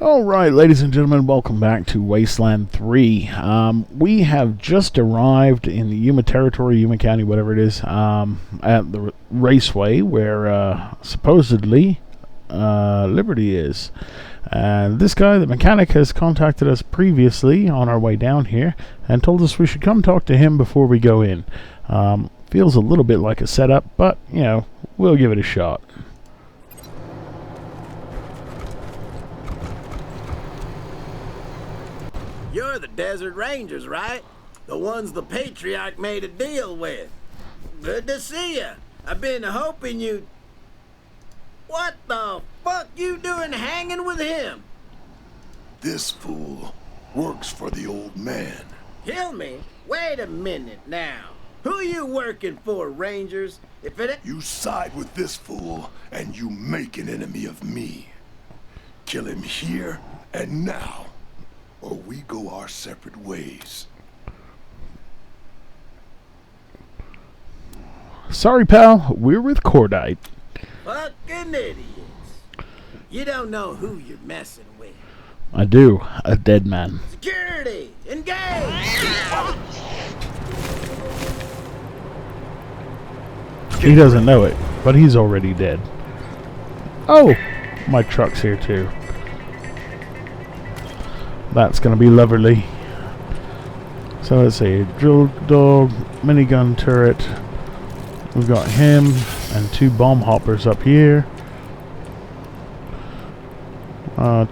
Alright, ladies and gentlemen, welcome back to Wasteland 3. We have just arrived in the Yuma territory, Yuma County, whatever it is, at the raceway where supposedly Liberty is. And this guy, the mechanic, has contacted us previously on our way down here and told us we should come talk to him before we go in. Feels a little bit like a setup, but, you know, we'll give it a shot. You're the Desert Rangers, right? The ones the Patriarch made a deal with. Good to see you. I've been hoping you... What the fuck you doing hanging with him? This fool works for the old man. Kill me? Wait a minute now. Who you working for, Rangers? If it... You side with this fool, and you make an enemy of me. Kill him here and now, or we go our separate ways. Sorry, pal. We're with Cordite. Fucking idiots. You don't know who you're messing with. I do. A dead man. Security! Engage! He doesn't know it, but he's already dead. Oh! My truck's here too. That's gonna be lovely. So let's see. Drill dog, minigun turret. We've got him and two bomb hoppers up here.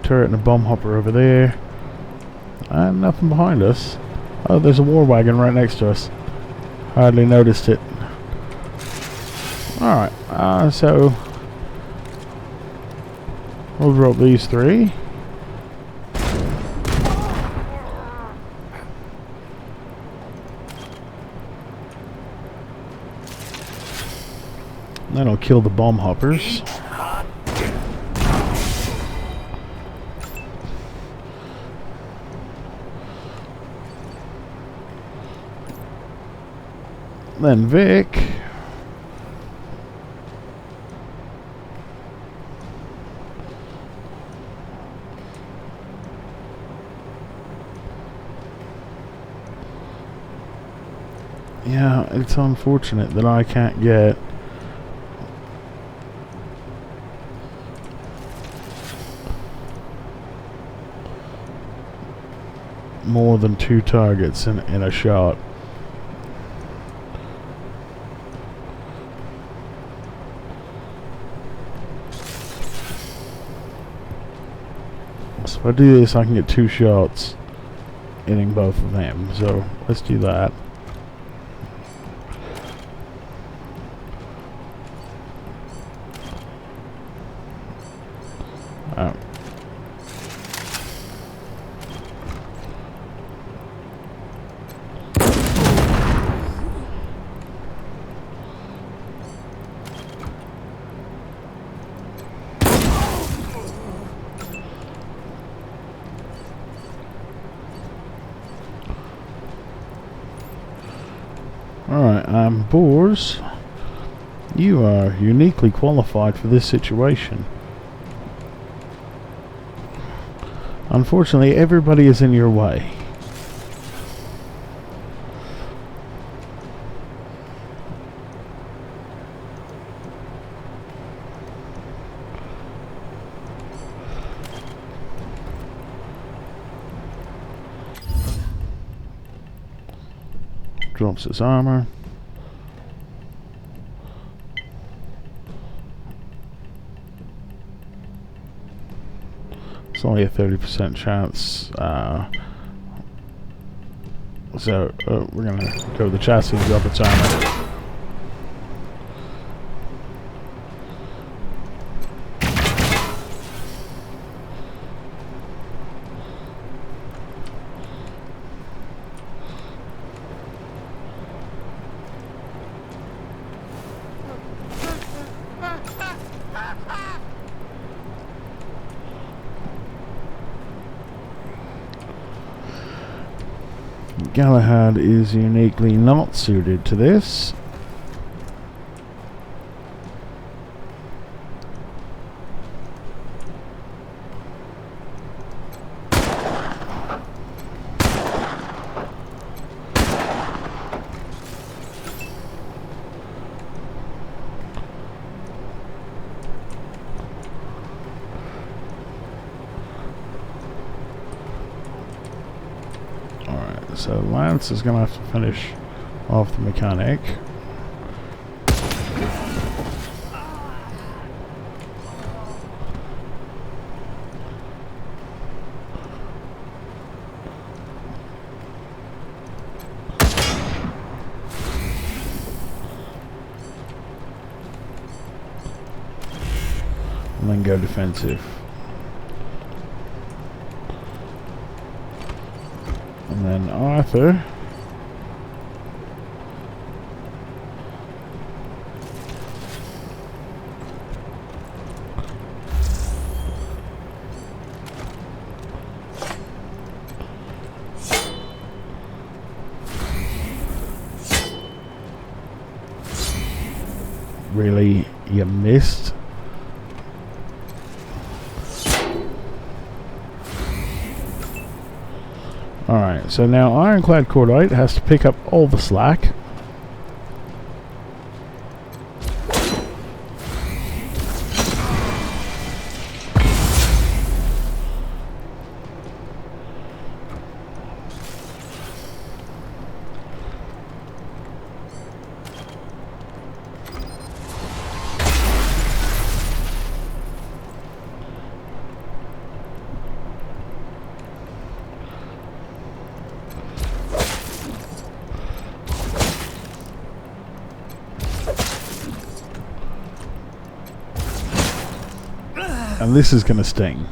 Turret and a bomb hopper over there. And nothing behind us. Oh, there's a war wagon right next to us. Hardly noticed it. Alright, so we'll drop these three. Then I'll kill the bomb hoppers. Then Vic. Yeah, it's unfortunate that I can't get more than two targets in a shot. So if I do this, I can get two shots hitting both of them. So let's do that. Oh. Alright, Boars, you are uniquely qualified for this situation. Unfortunately, everybody is in your way. Drops his armor. It's only a 30% chance. So we're gonna go to the chassis and drop its armor. Galahad is uniquely not suited to this. So Lance is going to have to finish off the mechanic. And then go defensive. And then Arthur. Really, you missed. Alright, so now Ironclad Cordite has to pick up all the slack. And this is going to sting.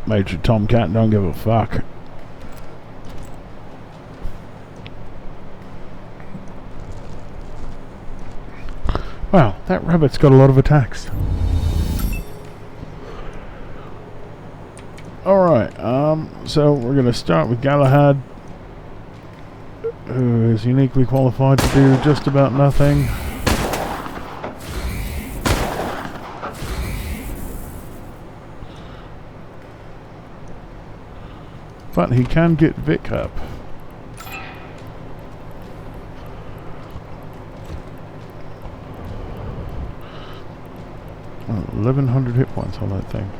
Major Tomcat don't give a fuck. Wow, that rabbit's got a lot of attacks. Alright, so we're going to start with Galahad, who is uniquely qualified to do just about nothing. But he can get Vic up. 1100 hit points on that thing.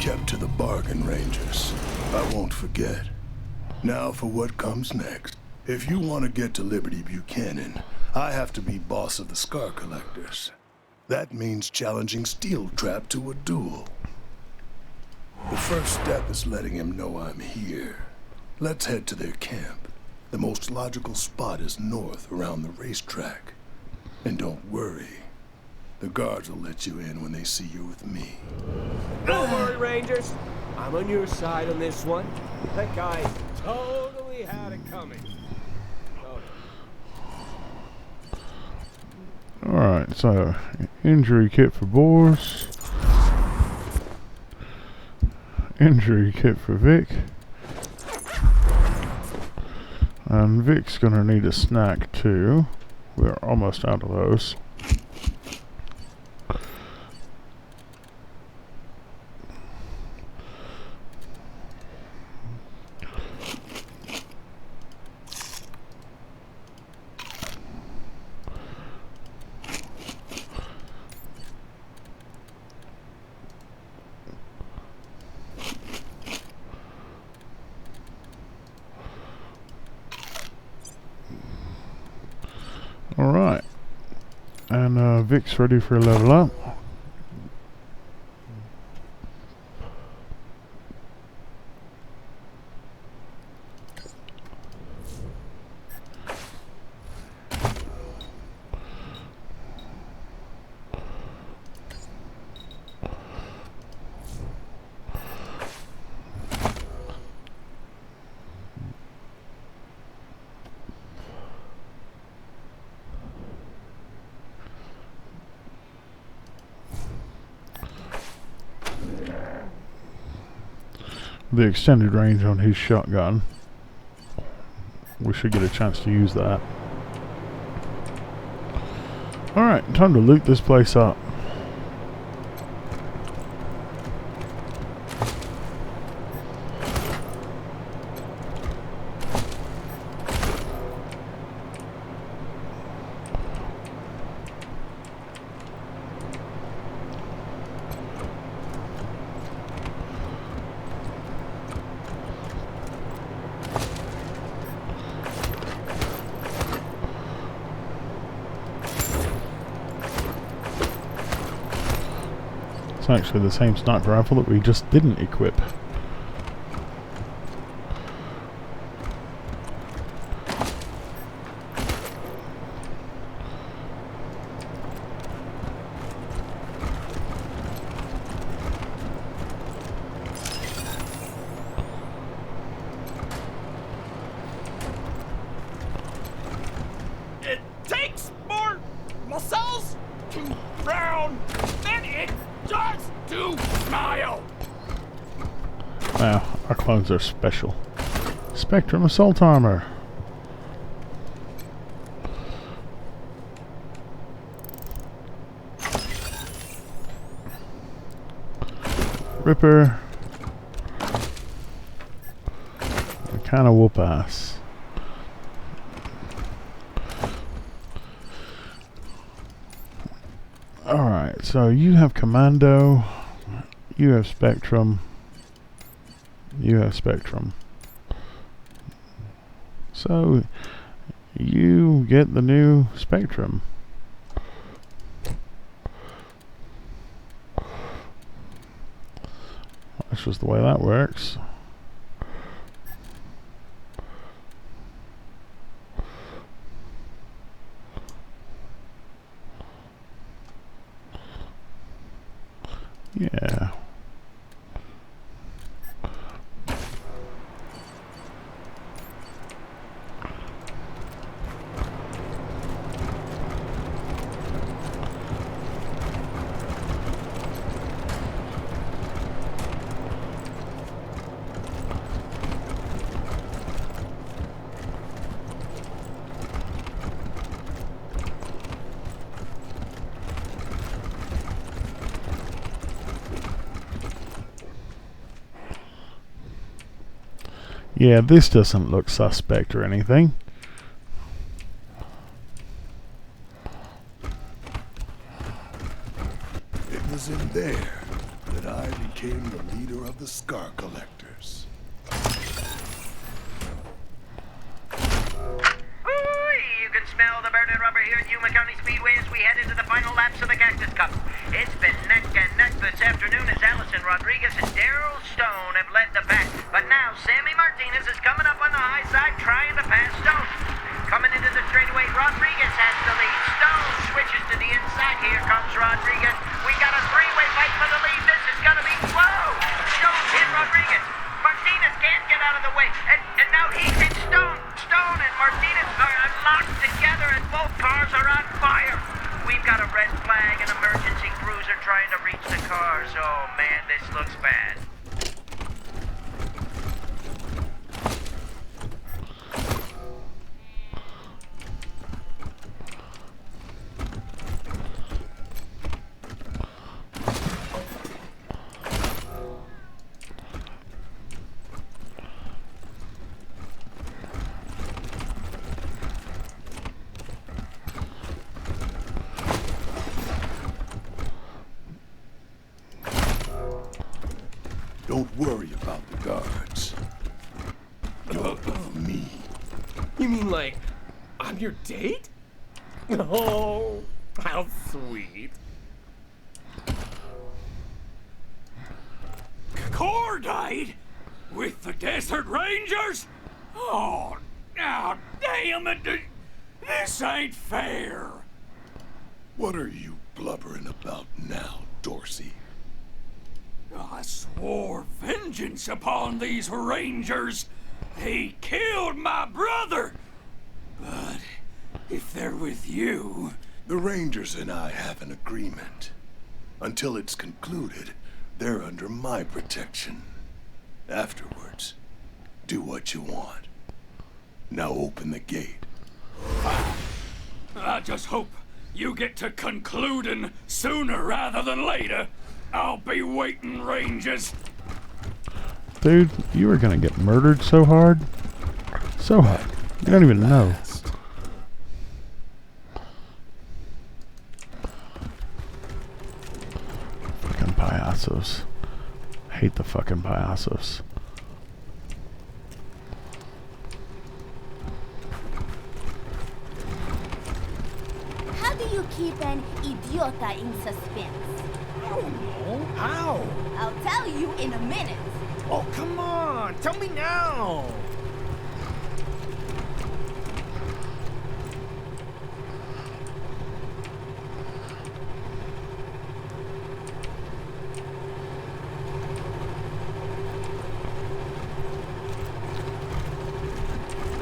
Kept to the bargain, Rangers. I won't forget. Now for what comes next. If you want to get to Liberty Buchanan, I have to be boss of the Scar Collectors. That means challenging Steel Trap to a duel. The first step is letting him know I'm here. Let's head to their camp. The most logical spot is north around the racetrack. And don't worry. The guards will let you in when they see you with me. Don't worry, Rangers. I'm on your side on this one. That guy totally had it coming. Alright, so injury kit for Boris. Injury kit for Vic. And Vic's gonna need a snack too. We're almost out of those. Vic's ready for a level up. The extended range on his shotgun. We should get a chance to use that. Alright, time to loot this place up. It's actually the same sniper rifle that we just didn't equip. It takes more muscles to frown than it does to smile. Now, our clones are special. Spectrum assault armor. Ripper. And kind of whoop ass. Alright, so you have Commando, you have Spectrum, you have Spectrum. So, you get the new Spectrum. That's just the way that works. Yeah. Yeah, this doesn't look suspect or anything. It was in there that I became the leader of the Scar Collectors. You can smell the burning rubber here at Yuma County Speedway as we head into the final laps of the Cactus Cup. It's been neck and neck this afternoon as Allison Rodriguez and Daryl Stone have led the pack. But now Sammy Martinez is coming up on the high side trying to pass Stone. Coming into the straightaway, Rodriguez has the lead. Stone switches to the inside. Here comes Rodriguez. We got a three-way fight for the lead. This is going to be whoa! Stone hit Rodriguez. Martinez can't get out of the way. And now he hits Stone. Stone and Martinez are locked together and both cars are on fire. We've got a red flag and emergency cruiser trying to reach the cars. Oh man, this looks bad. Don't worry about the guards. You're with me. You mean like I'm your date? Oh, How sweet. Cordite? With the Desert Rangers? Oh, now damn it. This ain't fair. What are you blubbering about now, Dorsey? I swore vengeance upon these Rangers. They killed my brother. But if they're with you... The Rangers and I have an agreement. Until it's concluded, they're under my protection. Afterwards, do what you want. Now open the gate. I just hope you get to concluding sooner rather than later. I'll be waiting, Rangers. Dude, you are gonna get murdered so hard. So hard. You don't even know. Fucking payasos. Hate the fucking payasos. How do you keep an idiota in suspense? I don't know. How? I'll tell you in a minute. Oh, come on. Tell me now.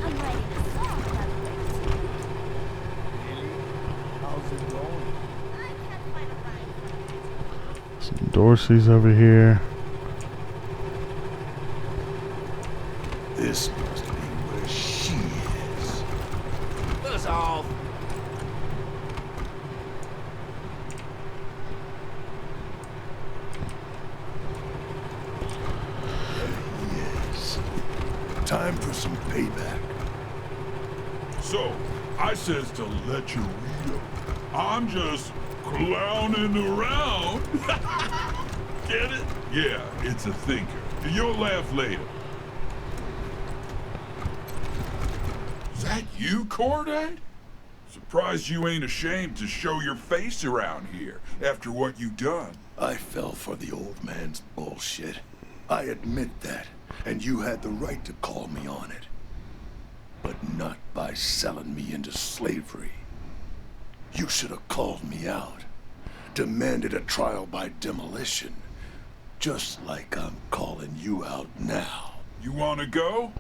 I'm writing a song about this. How's it going? I can't find a rhyme. Some Dorseys over here. This must be where she is. Buzz off. Yes. Time for some payback. So, I says to let you read 'em. I'm just clowning around. Get it? Yeah, it's a thinker. You'll laugh later. Is that you, Cordite? Surprised you ain't ashamed to show your face around here after what you done. I fell for the old man's bullshit. I admit that, and you had the right to call me on it. But not by selling me into slavery. You should have called me out. Demanded a trial by demolition. Just like I'm calling you out now. You wanna go?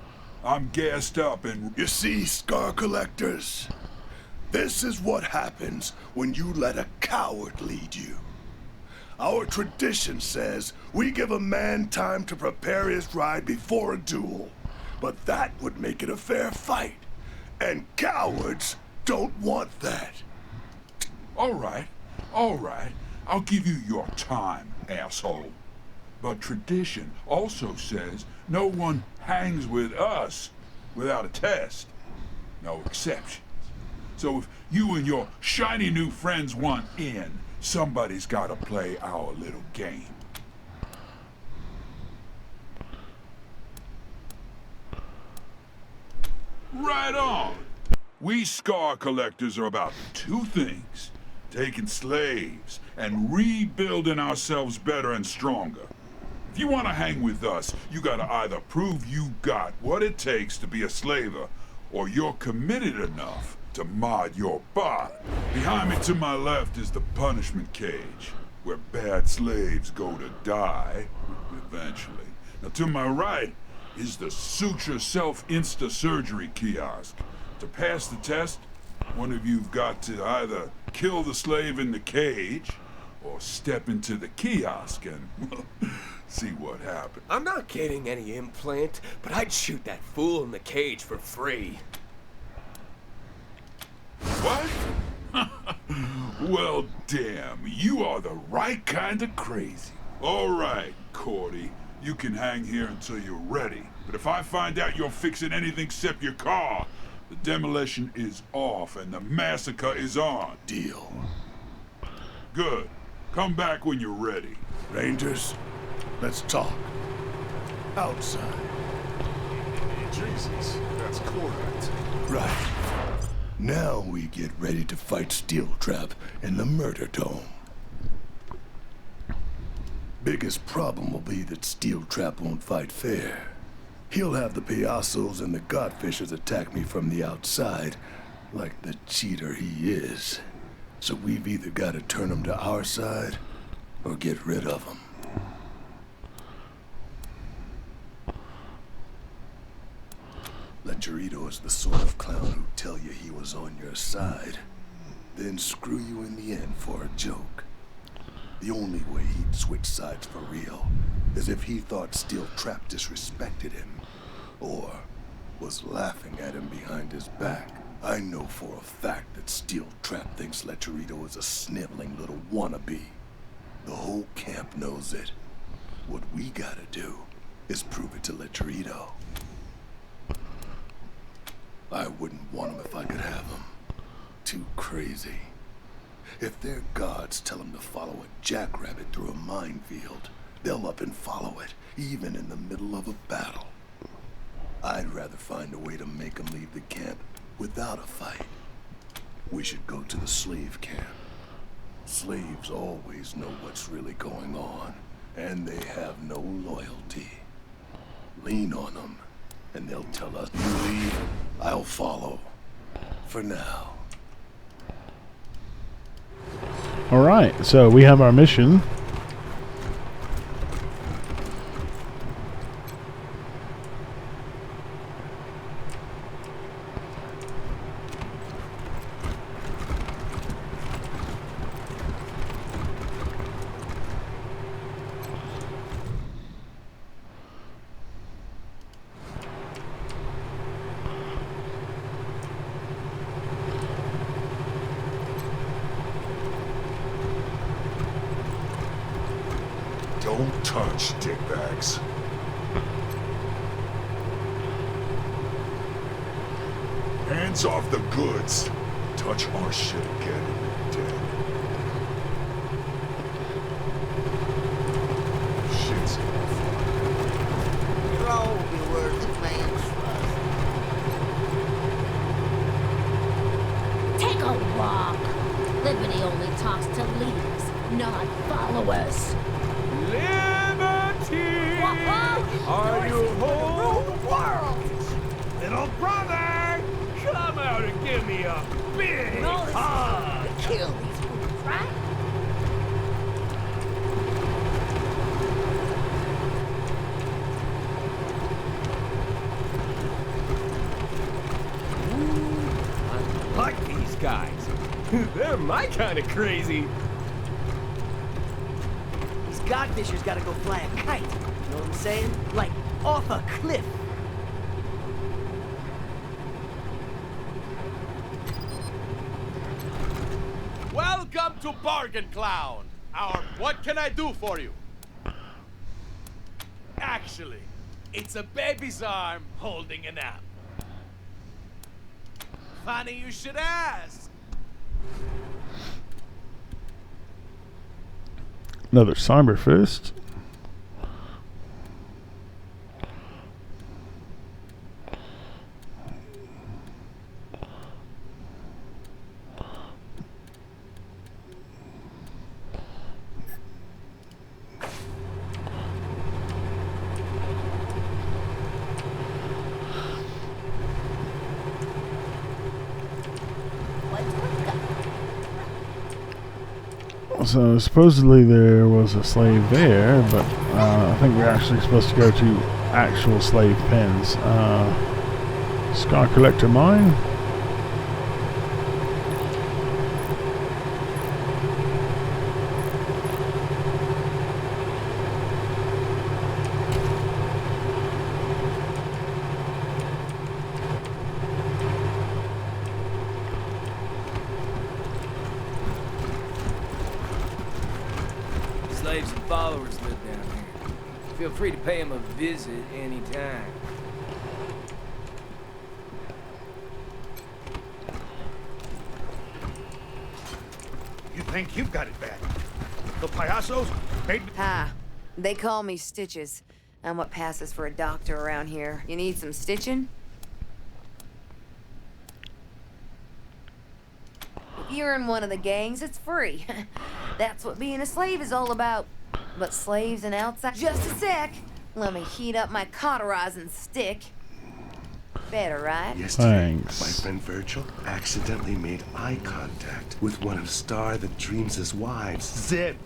I'm gassed up and... You see, Scar Collectors? This is what happens when you let a coward lead you. Our tradition says we give a man time to prepare his ride before a duel. But that would make it a fair fight. And cowards don't want that. All right. I'll give you your time, asshole. But tradition also says no one hangs with us without a test. No exceptions. So if you and your shiny new friends want in, somebody's gotta play our little game. Right on. We Scar Collectors are about two things. Taking slaves and rebuilding ourselves better and stronger. If you want to hang with us, you gotta either prove you got what it takes to be a slaver, or you're committed enough to mod your bot. Behind me to my left is the punishment cage, where bad slaves go to die, eventually. Now to my right is the suture self-insta surgery kiosk. To pass the test, one of you've got to either kill the slave in the cage, or step into the kiosk and see what happens. I'm not getting any implant, but I'd shoot that fool in the cage for free. What? Well, damn, you are the right kind of crazy. All right, Cordy, you can hang here until you're ready. But if I find out you're fixing anything except your car, the demolition is off and the massacre is on. Deal. Good. Come back when you're ready. Rangers, let's talk. Outside. Jesus, that's Cordite. Right. Now we get ready to fight Steel Trap in the Murder Dome. Biggest problem will be that Steel Trap won't fight fair. He'll have the Payasos and the Godfishers attack me from the outside, like the cheater he is. So we've either got to turn him to our side, or get rid of him. Lecherito is the sort of clown who'd tell you he was on your side, then screw you in the end for a joke. The only way he'd switch sides for real is if he thought Steel Trap disrespected him, or was laughing at him behind his back. I know for a fact that Steel Trap thinks Lecherito is a sniveling little wannabe. The whole camp knows it. What we gotta do is prove it to Lecherito. I wouldn't want him if I could have him. Too crazy. If their gods tell them to follow a jackrabbit through a minefield, they'll up and follow it, even in the middle of a battle. I'd rather find a way to make them leave the camp without a fight. We should go to the slave camp. Slaves always know what's really going on, and they have no loyalty. Lean on them, and they'll tell us, you leave, I'll follow. For now. Alright, so we have our mission. Don't touch, dickbags. Hands off the goods. Touch our shit again and you're dead. Shit's gonna fly. You're all be worth a man's trust. Take a walk. Liberty only talks to leaders, not followers. Liberty! Are you home? Little brother! Come out and give me a big hug! Kill these fools, right? I like these guys. They're my kind of crazy. These godfishers gotta go fly a kite. You know what I'm saying? Like, off a cliff. Welcome to Bargain Clown. Our what can I do for you? Actually, it's a baby's arm holding an apple. Funny you should ask. Another cyber fist. So supposedly there was a slave there, but I think we're actually supposed to go to actual slave pens. Scar Collector Mine. Slaves and followers live down here. Feel free to pay them a visit anytime. You think you've got it bad? The Payasos made me... Ha. They call me Stitches. I'm what passes for a doctor around here. You need some stitching? If you're in one of the gangs, it's free. That's what being a slave is all about. But slaves and outside... Just a sec. Let me heat up my cauterizing stick. Better, right? Yesterday, Thanks. my friend Virgil accidentally made eye contact with one of Star the Dreams' wives. Zip!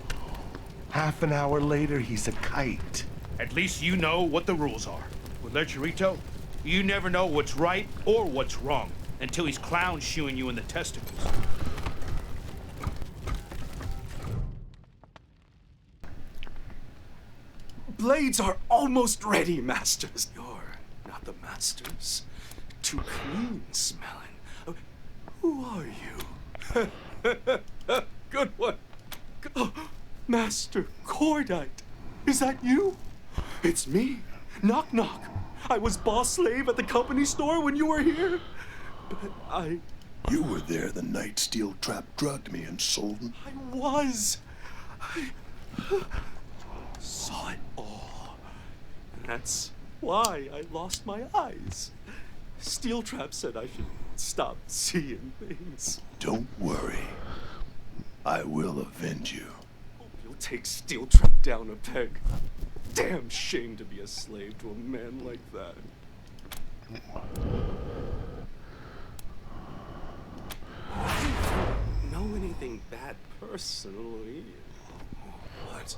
Half an hour later, he's a kite. At least you know what the rules are. With Lecherito, you never know what's right or what's wrong until he's clown shoeing you in the testicles. Blades are almost ready, masters. You're not the masters. Too clean smelling. Who are you? Good one. Oh, Master Cordite. Is that you? It's me. Knock, knock. I was boss slave at the company store when you were here. But You were there the night Steel Trap drugged me and sold me. I was. I saw it all. And that's why I lost my eyes. Steel Trap said I should stop seeing things. Don't worry. I will avenge you. Hope you'll take Steel Trap down a peg. Damn shame to be a slave to a man like that. I don't know anything bad personally. What?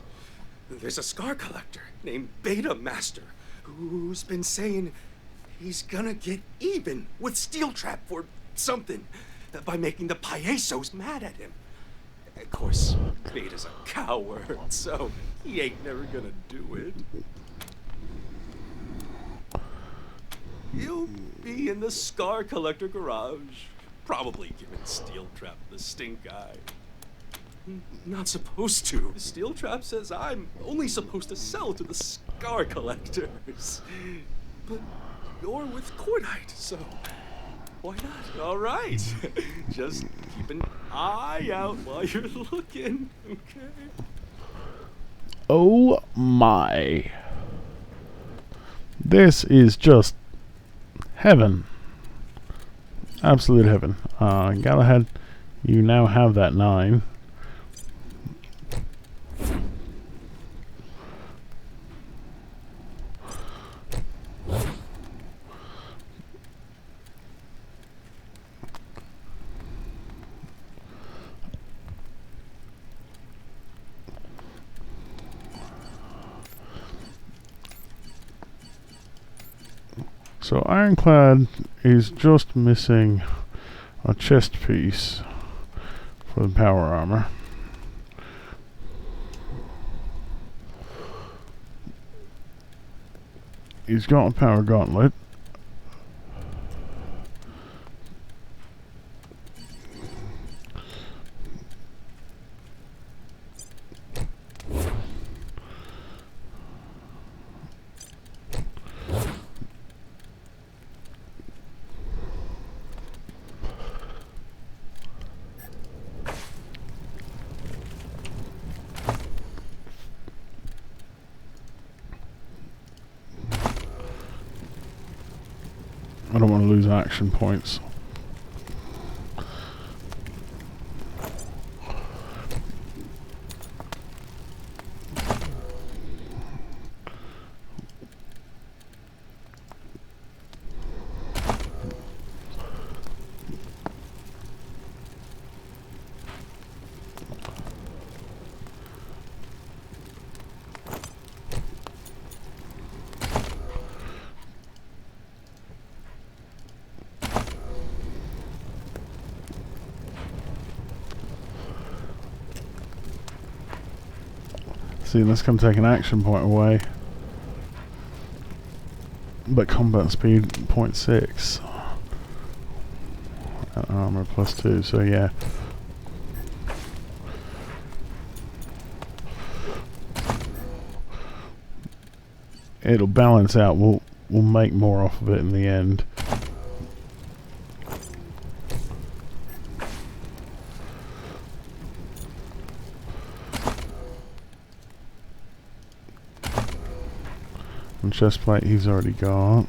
There's a scar collector named Beta Master who's been saying he's gonna get even with Steel Trap for something by making the Paesos mad at him. Of course, Beta's a coward, so he ain't never gonna do it. He'll be in the Scar Collector garage, probably giving Steel Trap the stink eye. Not supposed to. Steel Trap says I'm only supposed to sell to the Scar Collectors. But you're with Cordite, so why not? All right. Just keep an eye out while you're looking, okay? Oh my. This is just heaven. Absolute heaven. Galahad, you now have that 9. So Ironclad is just missing a chest piece for the power armor. He's got a power gauntlet. I don't want to lose action points. See, that's going to take an action point away. But combat speed 0.6. And armor +2, so yeah. It'll balance out. We'll make more off of it in the end. And chest plate he's already got.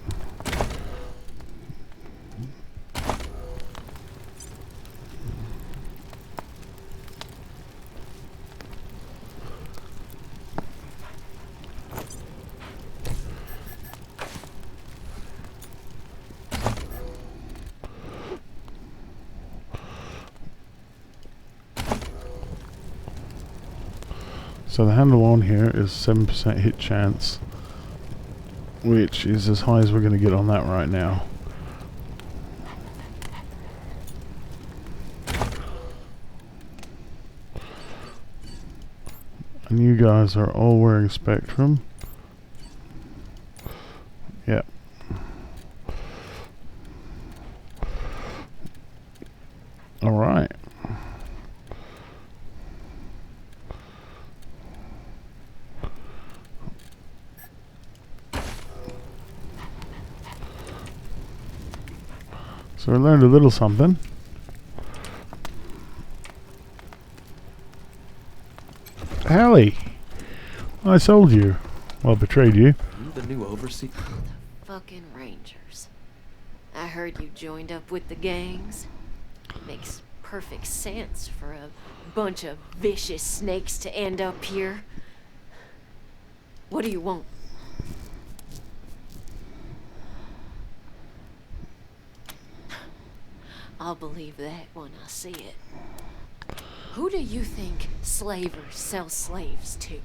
So the handle on here is 7% hit chance, which is as high as we're going to get on that right now. And you guys are all wearing Spectrum. Yep. Alright. So we learned a little something. Hallie! I sold you. Well, betrayed you. The new overseer. Fucking Rangers. I heard you joined up with the gangs. Makes perfect sense for a bunch of vicious snakes to end up here. What do you want? I'll believe that when I see it. Who do you think slavers sell slaves to?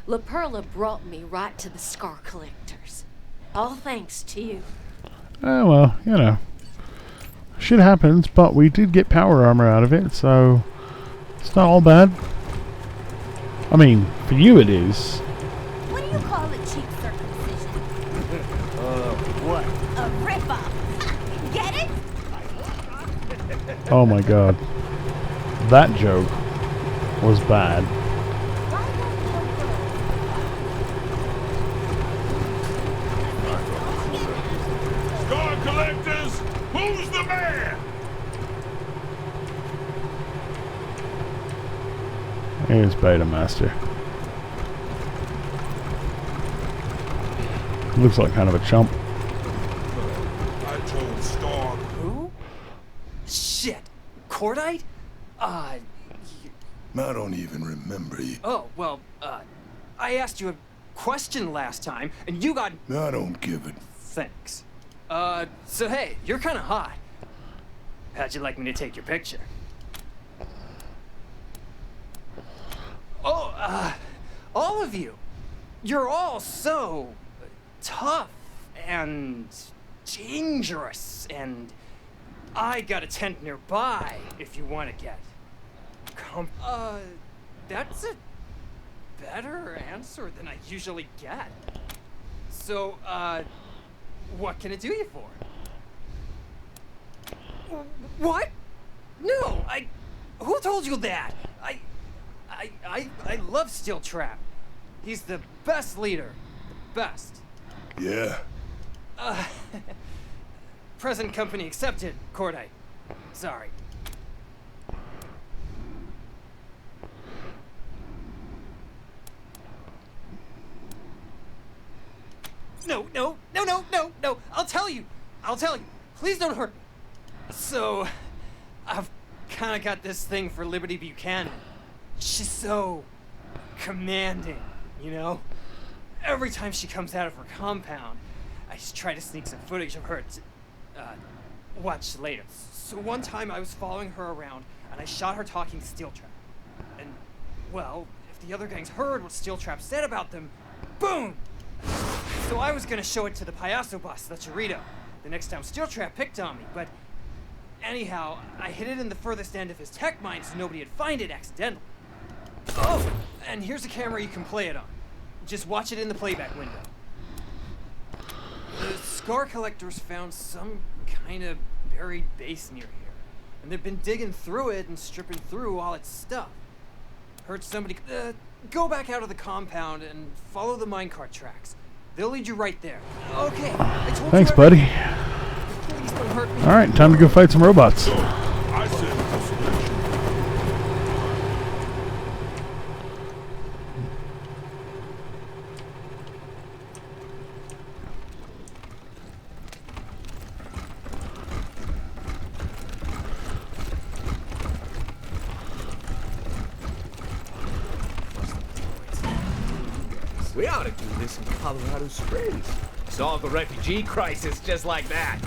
La Perla brought me right to the Scar Collectors. All thanks to you. Oh, well, you know. Shit happens, but we did get power armor out of it, so it's not all bad. I mean, for you it is. What do you call a cheap circumcision? What? A rip-off. Get it? Oh my god. That joke was bad. Star Collectors, who's the man? Here's Beta Master. Looks like kind of a chump. I told Star. Who? Shit. Cordite? I don't even remember you. Oh, well, I asked you a question last time, and you got... I don't give it. Thanks. So hey, you're kinda hot. How'd you like me to take your picture? Oh, all of you. You're all so tough and dangerous, and I got a tent nearby if you want to get. That's a better answer than I usually get. So, what can I do you for? What? No, who told you that? I love Steel Trap. He's the best leader. The best. Yeah. Present company accepted, Cordite. Sorry. No. I'll tell you. Please don't hurt me. So, I've kind of got this thing for Liberty Buchanan. She's so commanding, you know? Every time she comes out of her compound, I just try to sneak some footage of her to, watch later. So one time I was following her around, and I shot her talking to Steel Trap. And, well, if the other gangs heard what Steel Trap said about them, boom! So I was gonna show it to the Payaso boss, the Chorito, the next time Steel Trap picked on me, but anyhow, I hid it in the furthest end of his tech mine so nobody would find it accidentally. Oh, and here's a camera you can play it on. Just watch it in the playback window. The Scar Collectors found some kind of buried base near here, and they've been digging through it and stripping through all its stuff. Heard somebody... go back out of the compound and follow the minecart tracks. They'll lead you right there. Okay, I told Thanks, you buddy. Please don't hurt me. Alright, time to go fight some robots. I said We ought to do this in Colorado Springs. Solve the refugee crisis just like that.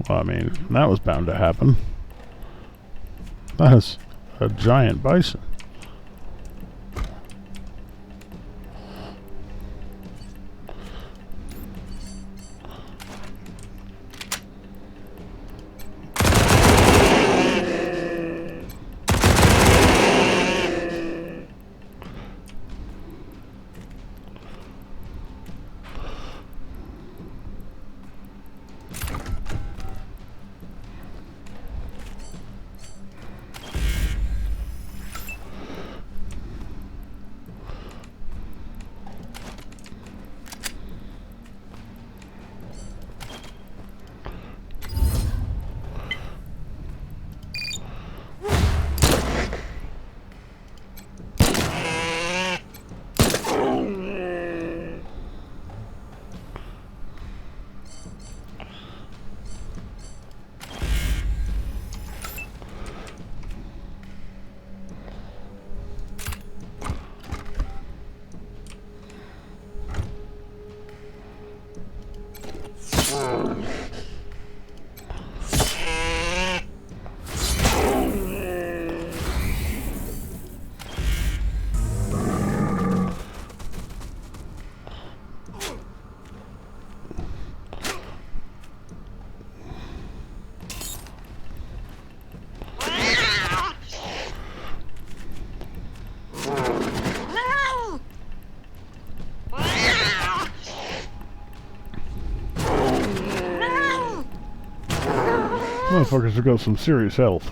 Well, I mean, that was bound to happen. That is a giant bison. Motherfuckers have got some serious health.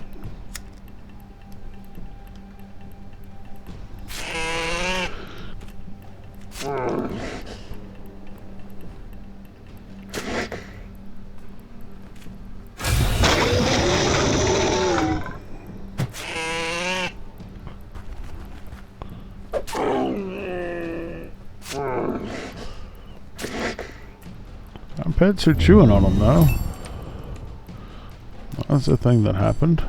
Pets are chewing on them though. That's the thing that happened.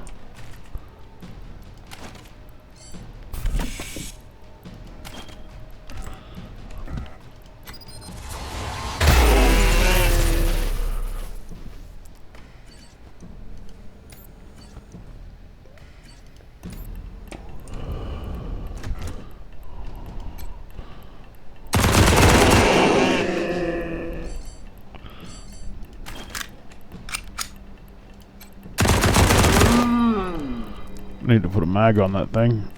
Need to put a mag on that thing.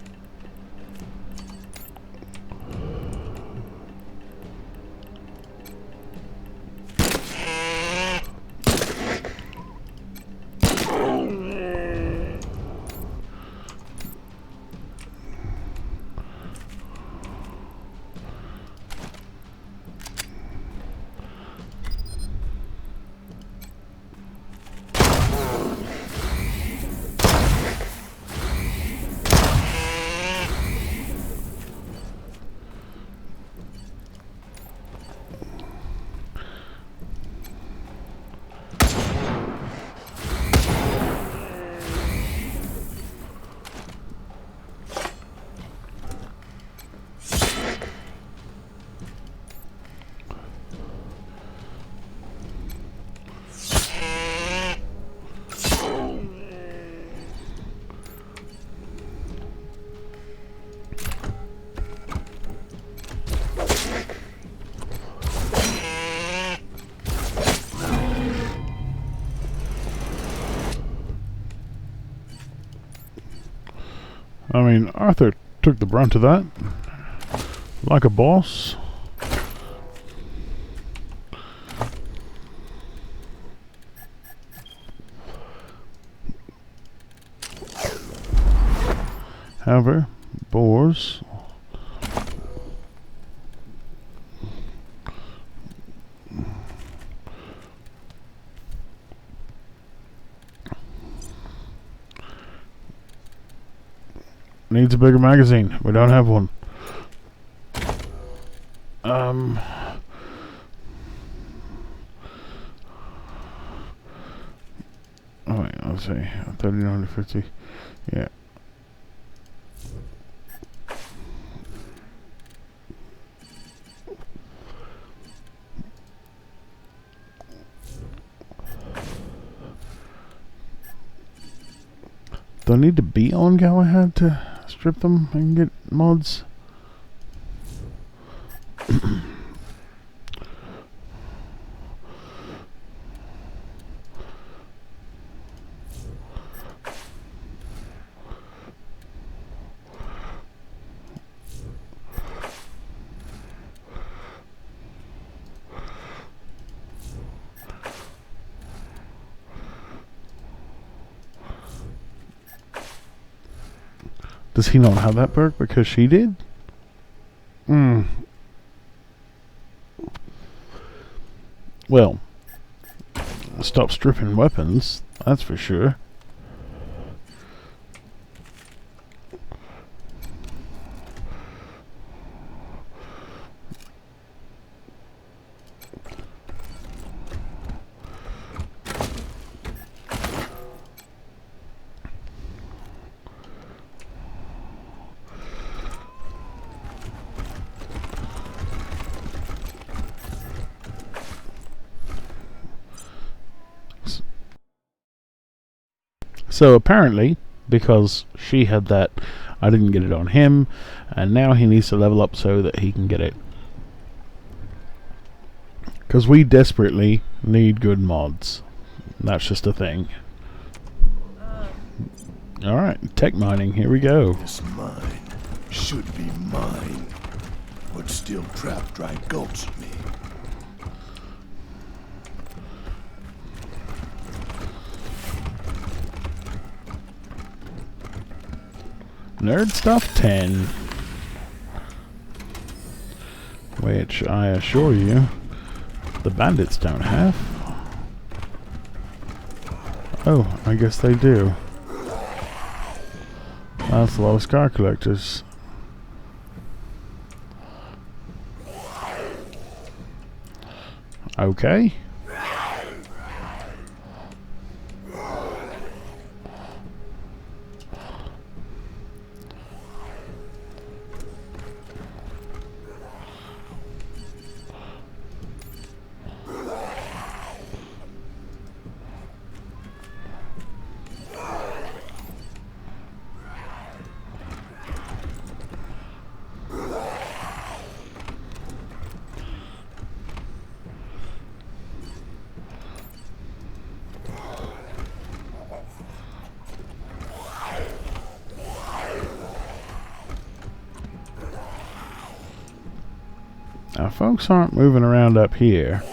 I mean, Arthur took the brunt of that, like a boss. However, boars needs a bigger magazine. We don't have one. Oh wait, let's see. 39 to 50. Yeah. Do I need to be on Go Ahead to strip them and get mods? Does he not have that perk because she did? Well, stop stripping weapons, that's for sure. So apparently, because she had that, I didn't get it on him, and now he needs to level up so that he can get it. Because we desperately need good mods. That's just a thing. Alright, tech mining, here we go. This mine should be mine, but still trapped right gulch me. Nerd Stuff 10. Which I assure you, the bandits don't have. Oh, I guess they do. That's a lot of scar collectors. Okay. Now, folks aren't moving around up here.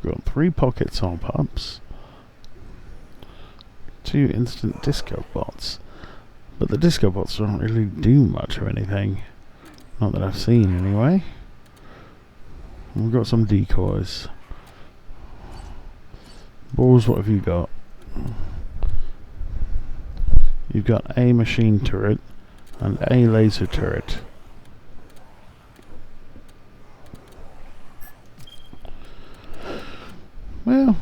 Got 3 pocket saw pumps, 2 instant disco bots, but the disco bots don't really do much of anything, not that I've seen anyway. We've got some decoys. Balls, what have you got? You've got a machine turret and a laser turret. Well,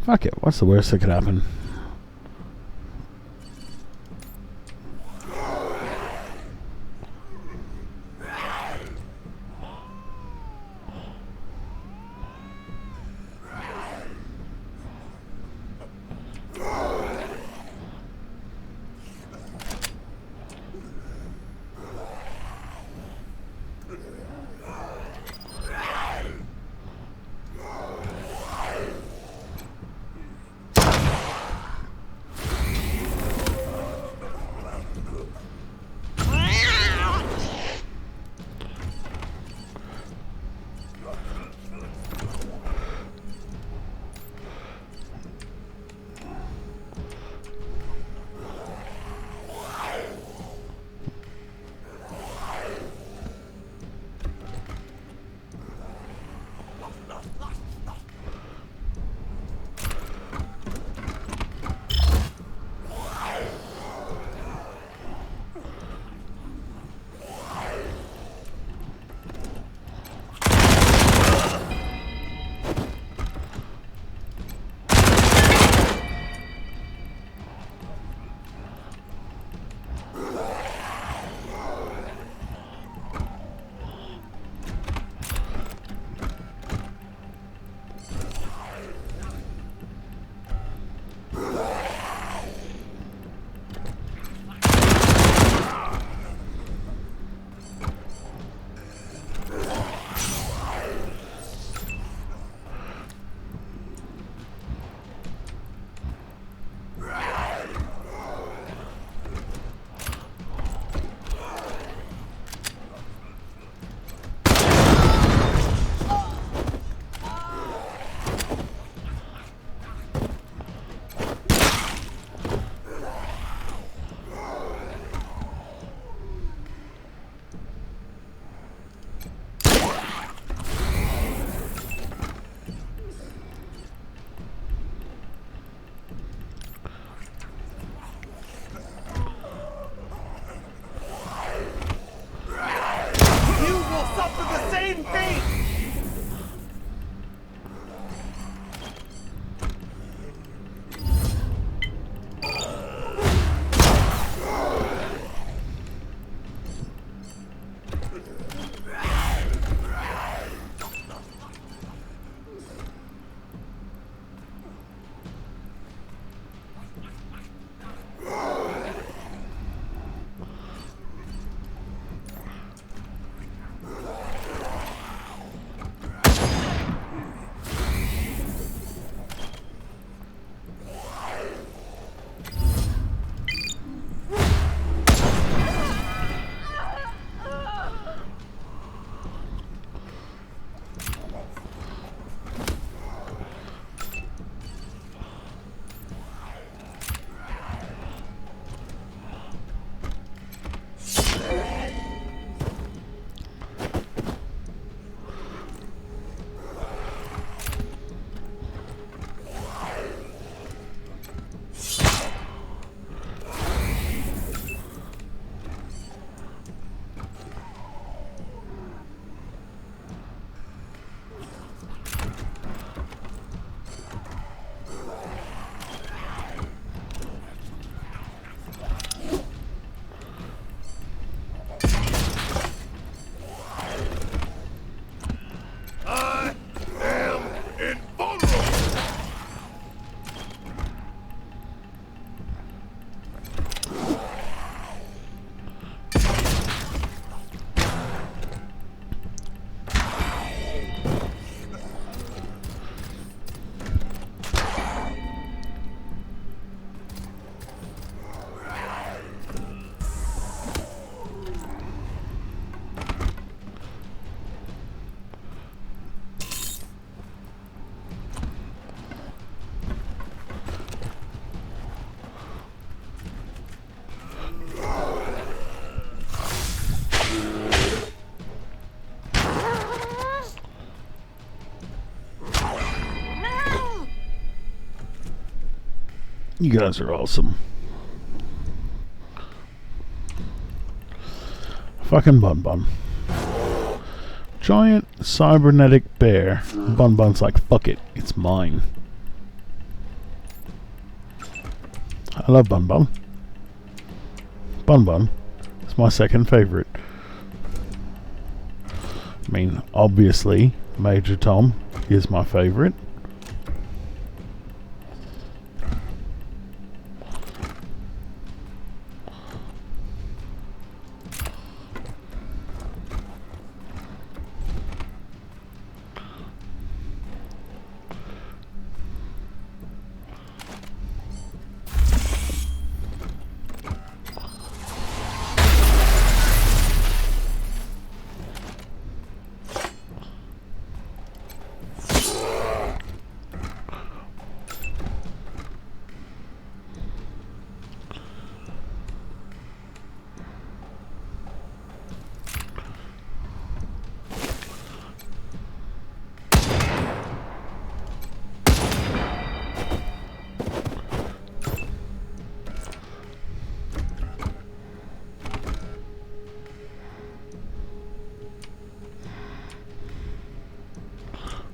fuck it. What's the worst that could happen? You guys are awesome. Fucking Bun Bun. Giant cybernetic bear. Bun Bun's like, fuck it, it's mine. I love Bun Bun. Bun Bun is my second favorite. I mean, obviously, Major Tom is my favorite.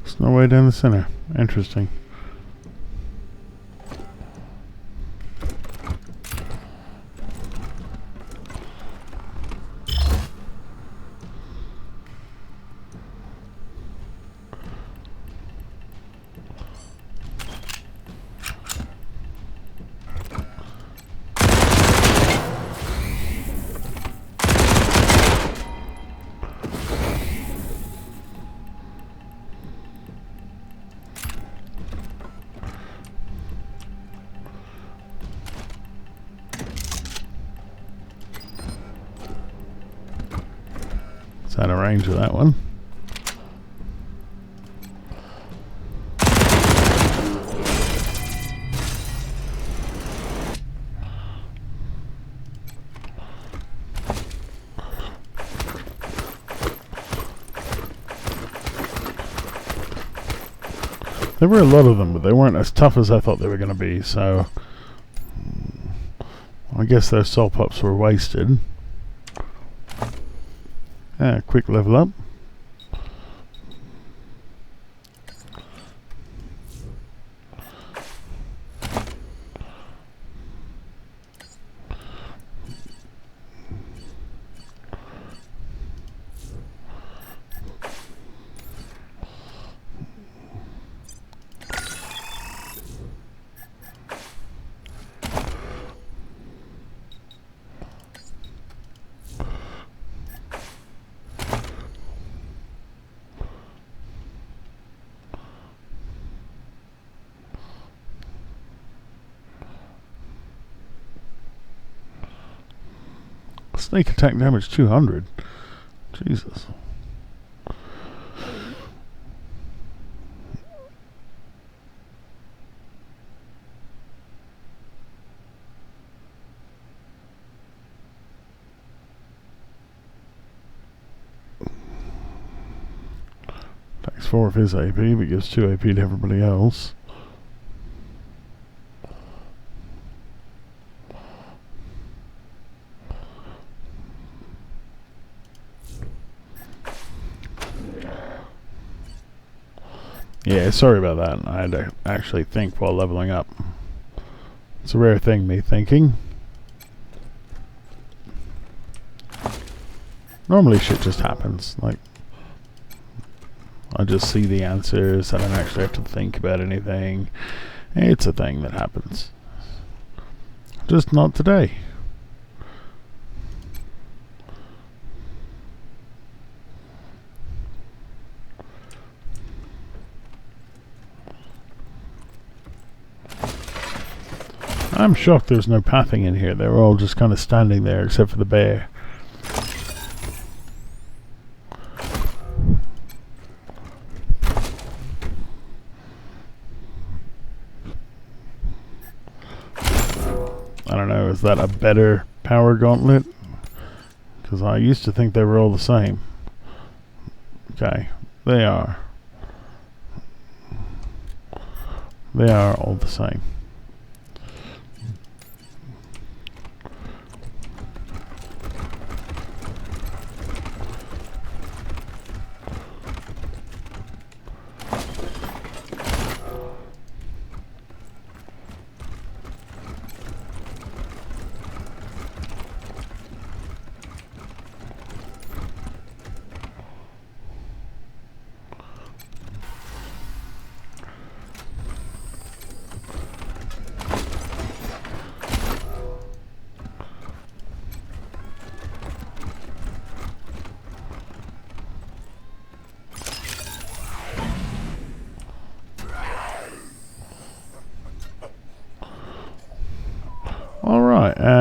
There's no way down the center. Interesting. It's out of range of that one. There were a lot of them, but they weren't as tough as I thought they were going to be, so I guess those soul pups were wasted. Yeah, quick level up. Sneak attack damage 200. Jesus. Takes 4 of his AP, but gives 2 AP to everybody else. Yeah, sorry about that. I had to actually think while leveling up. It's a rare thing, me thinking. Normally shit just happens. Like, I just see the answers. I don't actually have to think about anything. It's a thing that happens. Just not today. I'm shocked there's no pathing in here. They were all just kind of standing there except for the bear. I don't know, is that a better power gauntlet? Because I used to think they were all the same. Okay, they are. They are all the same.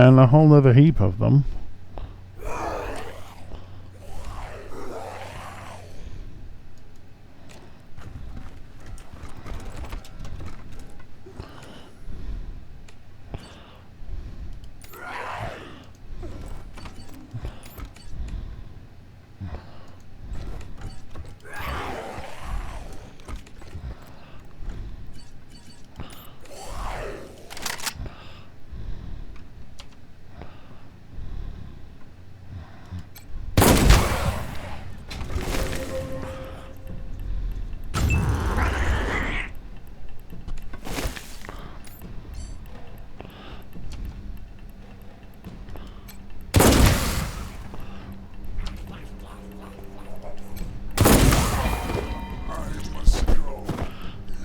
And a whole other heap of them.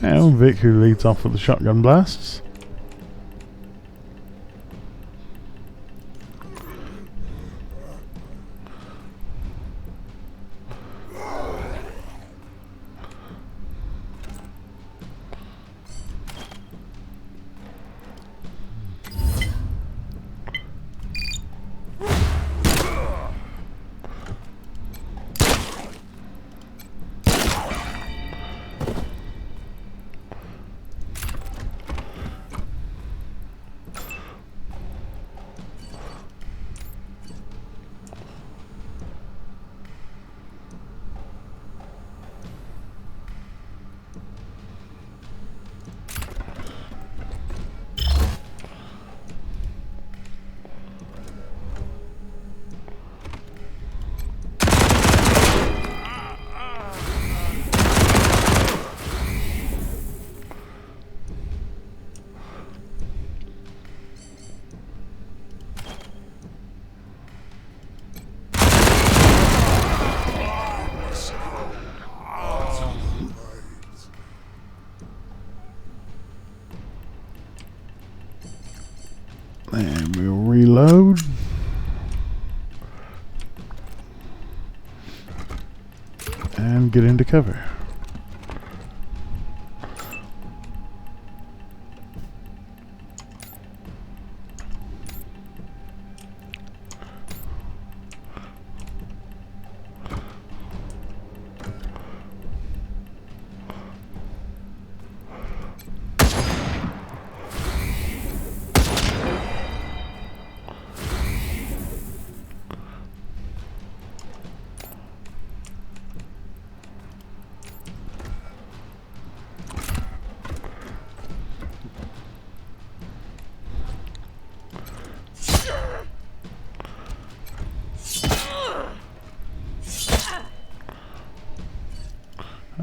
And Vic, who leads off with the shotgun blasts. And we'll reload. And get into cover.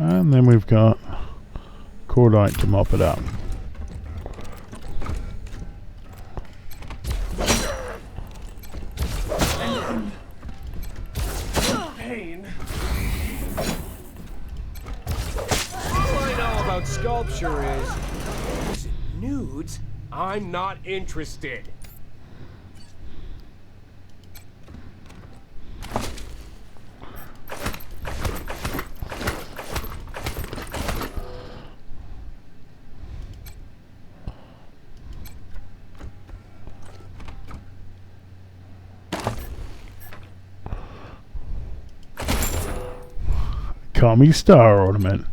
And then we've got cordite to mop it up. Pain. All I know about sculpture is nudes. I'm not interested. Call me Star Ornament.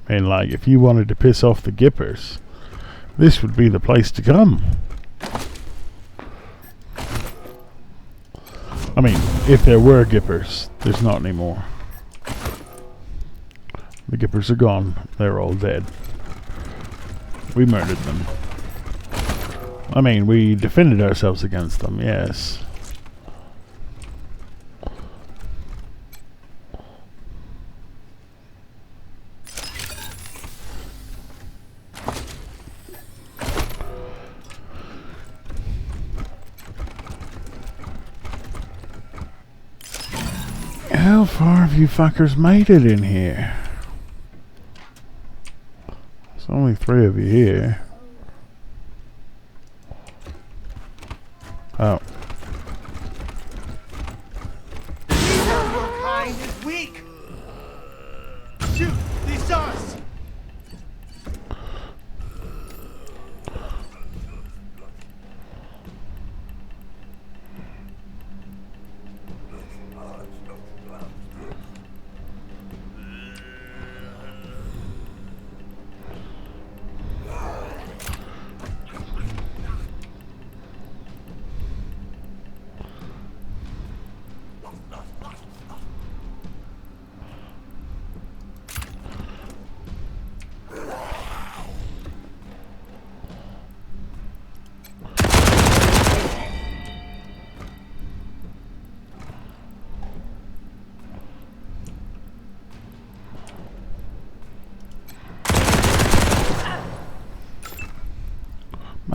I mean, like, if you wanted to piss off the Gippers, this would be the place to come. I mean, if there were Gippers, there's not anymore. The Gippers are gone. They're all dead. We murdered them. I mean, we defended ourselves against them, yes. How far have you fuckers made it in here? There's only 3 of you here. Oh. Your kind is weak. Shoot, these us.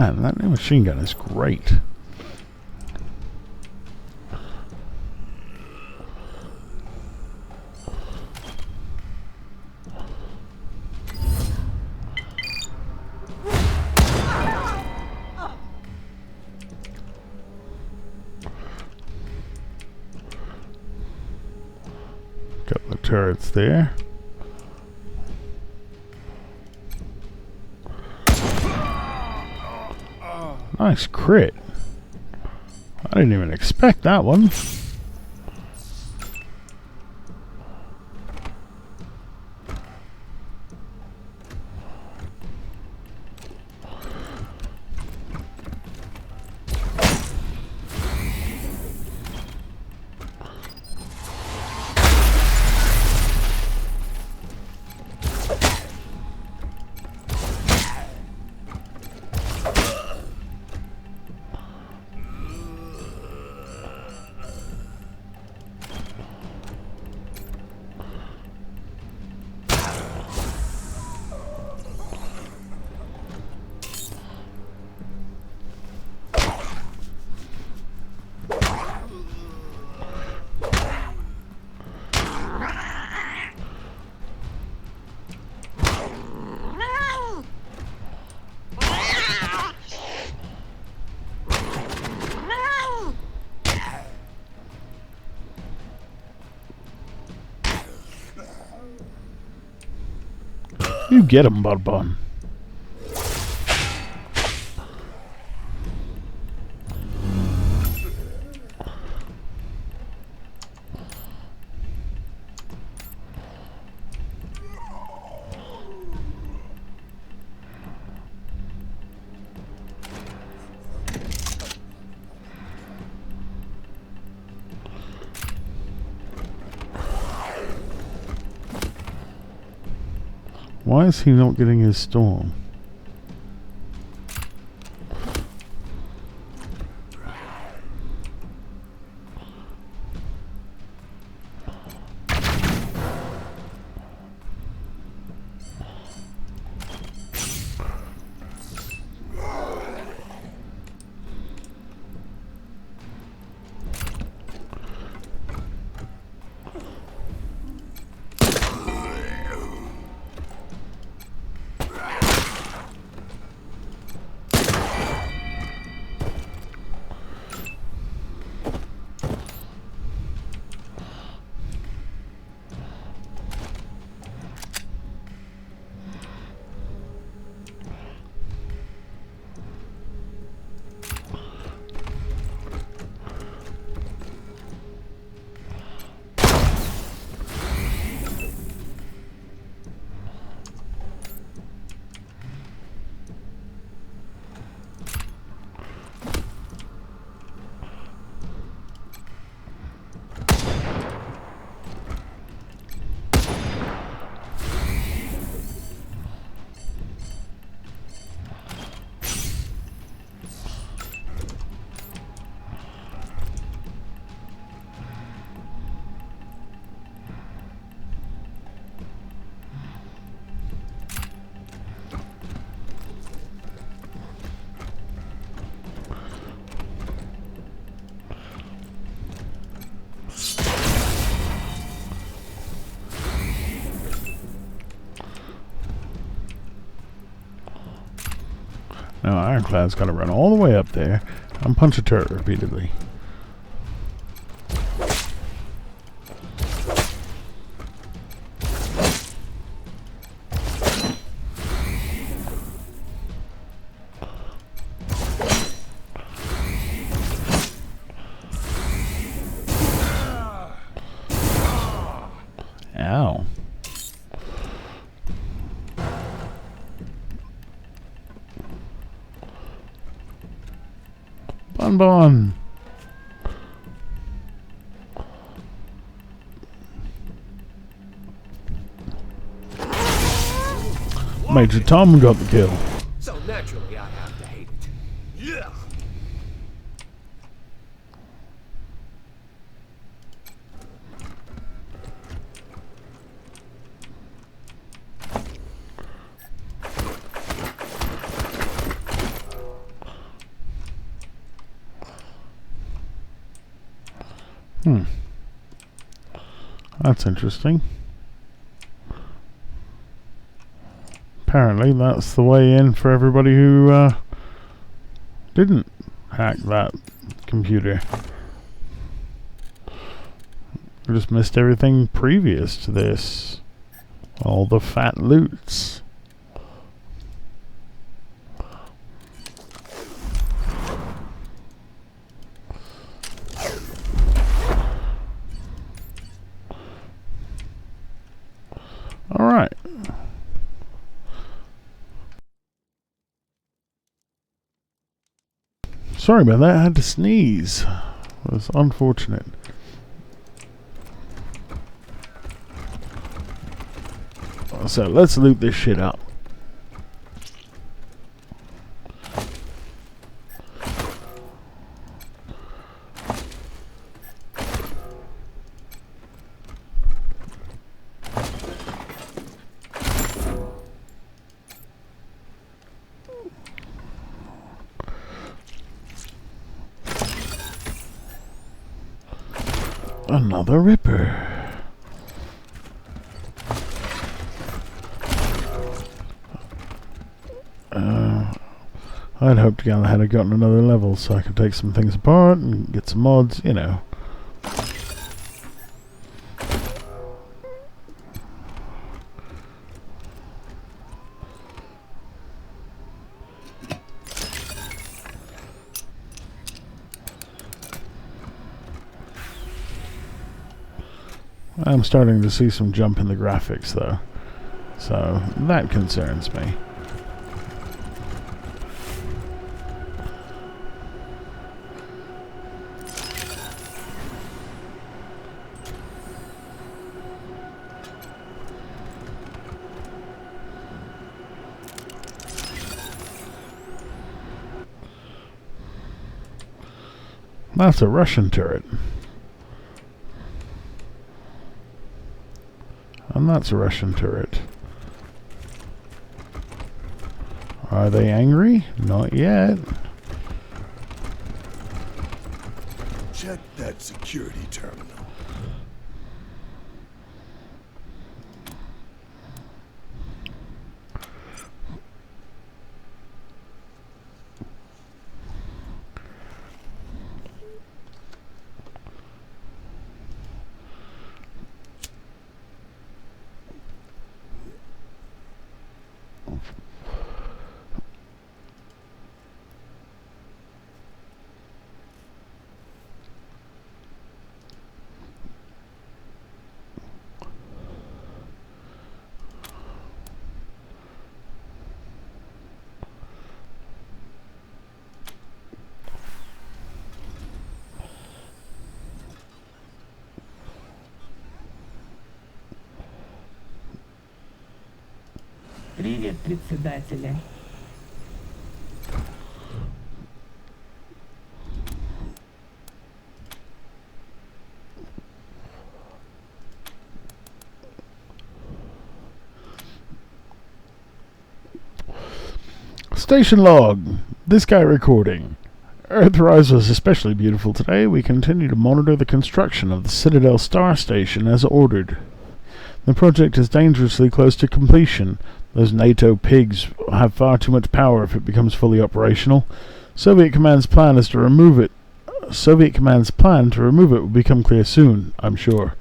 Man, that new machine gun is great. Couple of turrets there. Nice crit. I didn't even expect that one. You get him, Bud Bun. Why is he not getting his storm? Now Ironclad's got to run all the way up there and punch a turret repeatedly. Ow. Bon Bon. Major Tom got the kill. So naturally I have to hate it. Yeah. That's interesting. Apparently that's the way in for everybody who didn't hack that computer. We just missed everything previous to this. All the fat loots. Alright. Sorry about that, I had to sneeze. It was unfortunate. So let's loot this shit up. Another Ripper. I'd hoped I had gotten another level so I could take some things apart and get some mods, you know. I'm starting to see some jump in the graphics though, so that concerns me. That's a Russian turret. And that's a Russian turret. Are they angry? Not yet. Check that security terminal. Привет, председателя. Station log. This guy recording. Earthrise was especially beautiful today. We continue to monitor the construction of the Citadel Star Station as ordered. The project is dangerously close to completion. Those NATO pigs have far too much power if it becomes fully operational. Soviet Command's plan to remove it will become clear soon, I'm sure.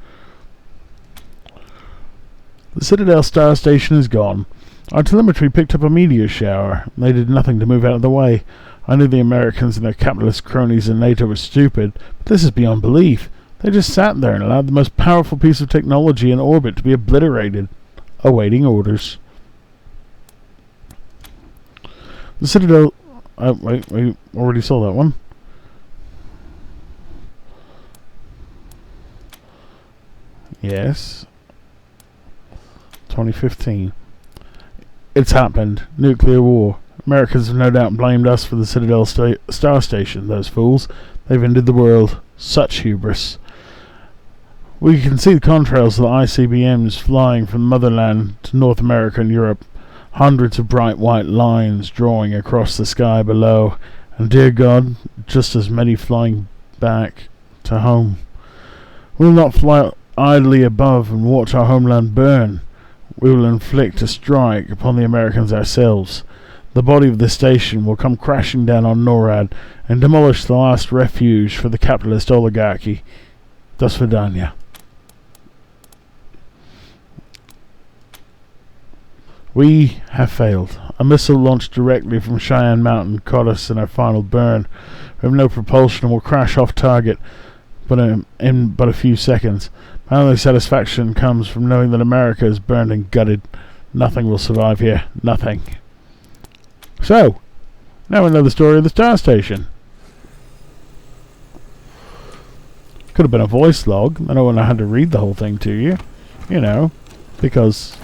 The Citadel Star Station is gone. Our telemetry picked up a meteor shower. They did nothing to move out of the way. I knew the Americans and their capitalist cronies in NATO were stupid, but this is beyond belief. They just sat there and allowed the most powerful piece of technology in orbit to be obliterated, awaiting orders. The Citadel... wait, we already saw that one. Yes. 2015. It's happened. Nuclear war. Americans have no doubt blamed us for the Citadel Star Station, those fools. They've ended the world. Such hubris. We can see the contrails of the ICBMs flying from motherland to North America and Europe. Hundreds of bright white lines drawing across the sky below. And dear God, just as many flying back to home. We will not fly idly above and watch our homeland burn. We will inflict a strike upon the Americans ourselves. The body of the station will come crashing down on NORAD and demolish the last refuge for the capitalist oligarchy. Do svidaniya. We have failed. A missile launched directly from Cheyenne Mountain caught us in our final burn. We have no propulsion and will crash off target in but a few seconds. My only satisfaction comes from knowing that America is burned and gutted. Nothing will survive here. Nothing. So, now we know the story of the Star Station. Could have been a voice log, and I wouldn't have had to read the whole thing to you. You know, because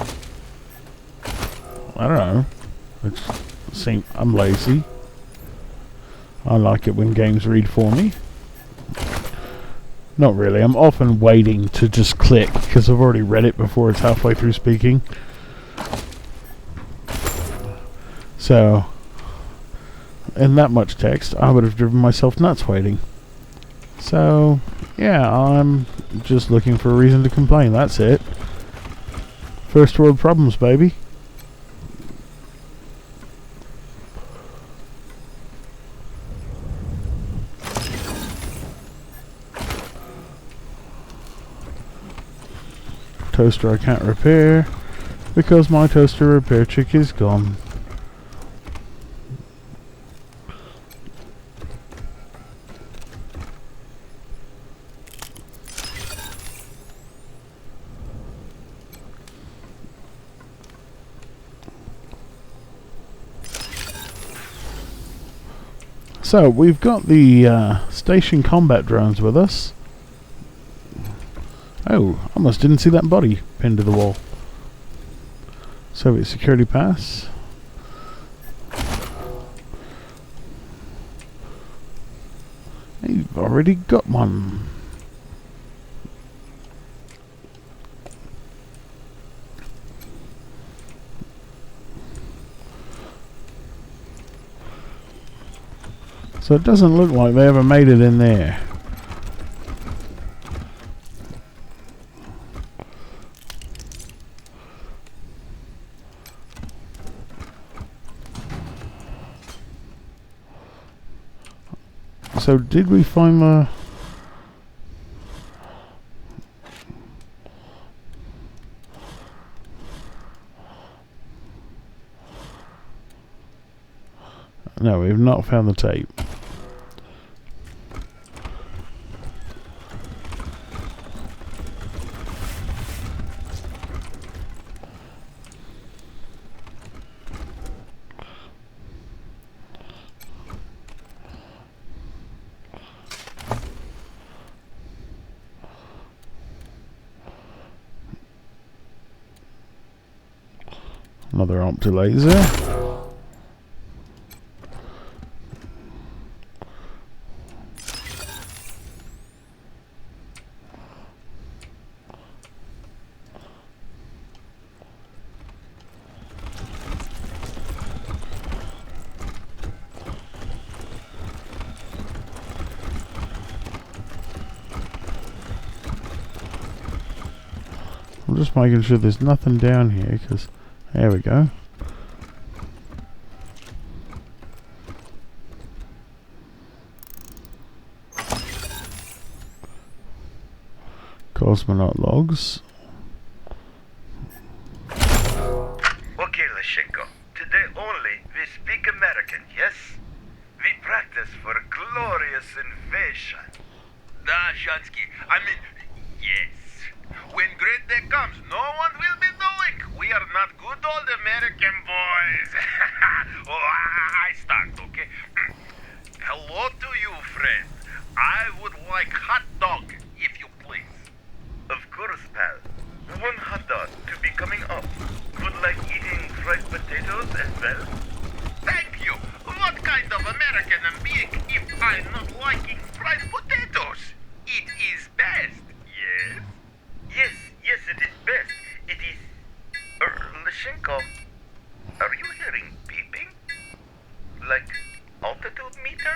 I don't know. I'm lazy. I like it when games read for me. Not really. I'm often waiting to just click because I've already read it before it's halfway through speaking. So, in that much text, I would have driven myself nuts waiting. So, yeah, I'm just looking for a reason to complain. That's it. First world problems, baby. Toaster I can't repair because my toaster repair chick is gone. So we've got the station combat drones with us. Oh, I almost didn't see that body pinned to the wall. Soviet security pass. You've already got one. So it doesn't look like they ever made it in there. So did we find the... No, we've not found the tape. Another opti laser. I'm just making sure there's nothing down here, because there we go. Cosmonaut logs. Okay, Lashenko. Today only we speak American, yes? We practice for a glorious invasion. Da, Shansky. I mean, yes. When great day comes, no one will be knowing. We are not good old American boys. Oh, I start, okay? Hello to you, friend. I would like hot dog, if you please. Of course, pal. 1 hot dog to be coming up. Would like eating fried potatoes as well? Thank you. What kind of American am being if I'm not liking fried potatoes? It is best, yes? Yes, it is best. It is... Lashenko, are you hearing beeping? Like altitude meter?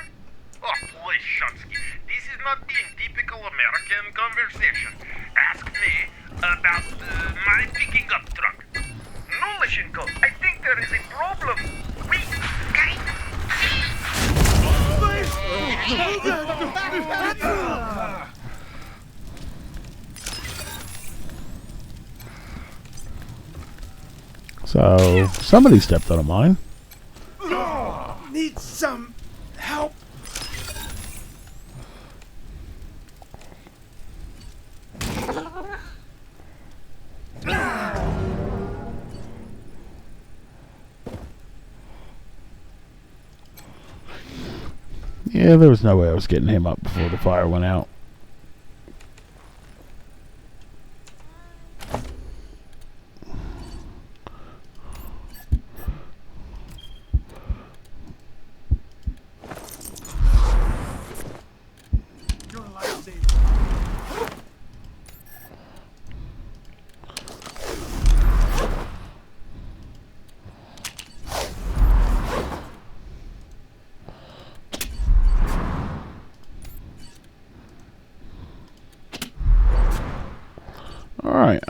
Oh, please, Shansky. This is not being typical American. conversation. Ask me about my picking up truck. No, Lashenko, I think there is a problem. We So, somebody stepped on a mine. Need some help. Yeah, there was no way I was getting him up before the fire went out. Alright,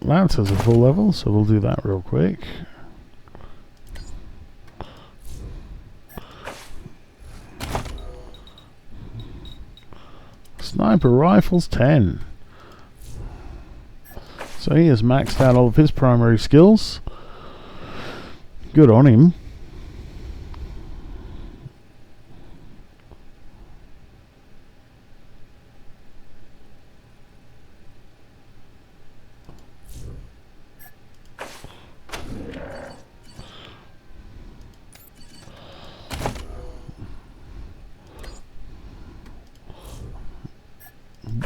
Lance has a full level, so we'll do that real quick. Sniper rifles 10. So he has maxed out all of his primary skills. Good on him.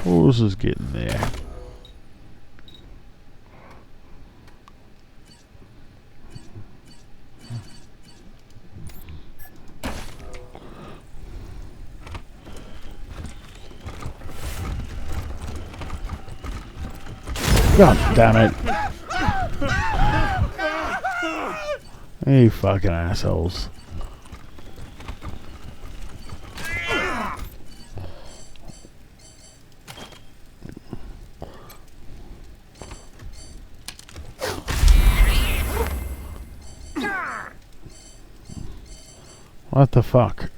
Boars is getting there. God damn it. You fucking assholes. What the fuck?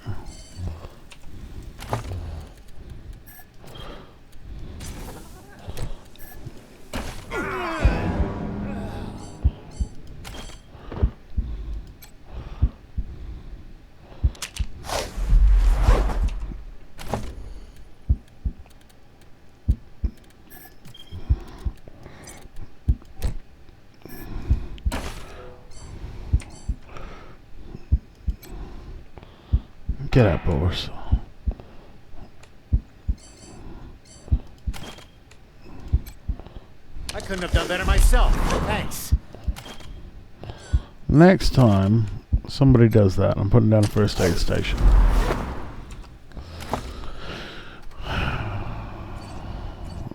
Get up, boys. I couldn't have done better myself. Thanks. Next time somebody does that, I'm putting down a first aid station.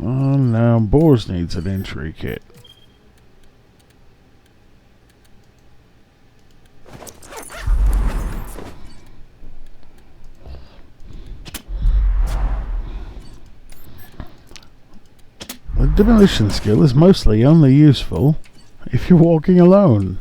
Oh, now Boars needs an entry kit. The demolition skill is mostly only useful if you're walking alone.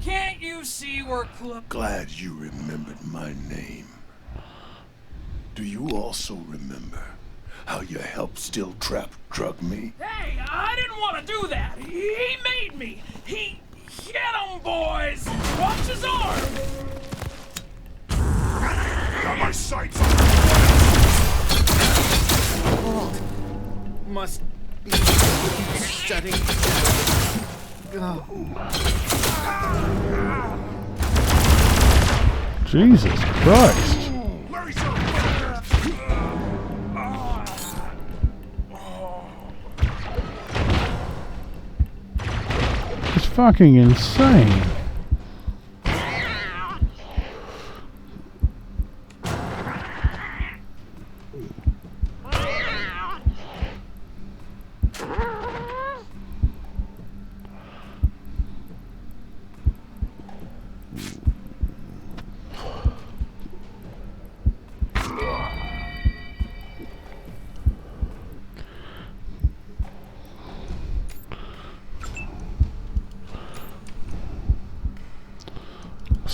Can't you see we're close? Glad you remembered my name. Do you also remember how you helped Steel Trap drug me? Hey, I didn't want to do that. He made me. He hit him, boys. Watch his arm. Got my sights on Vault must be shutting down. Jesus Christ. It's fucking insane.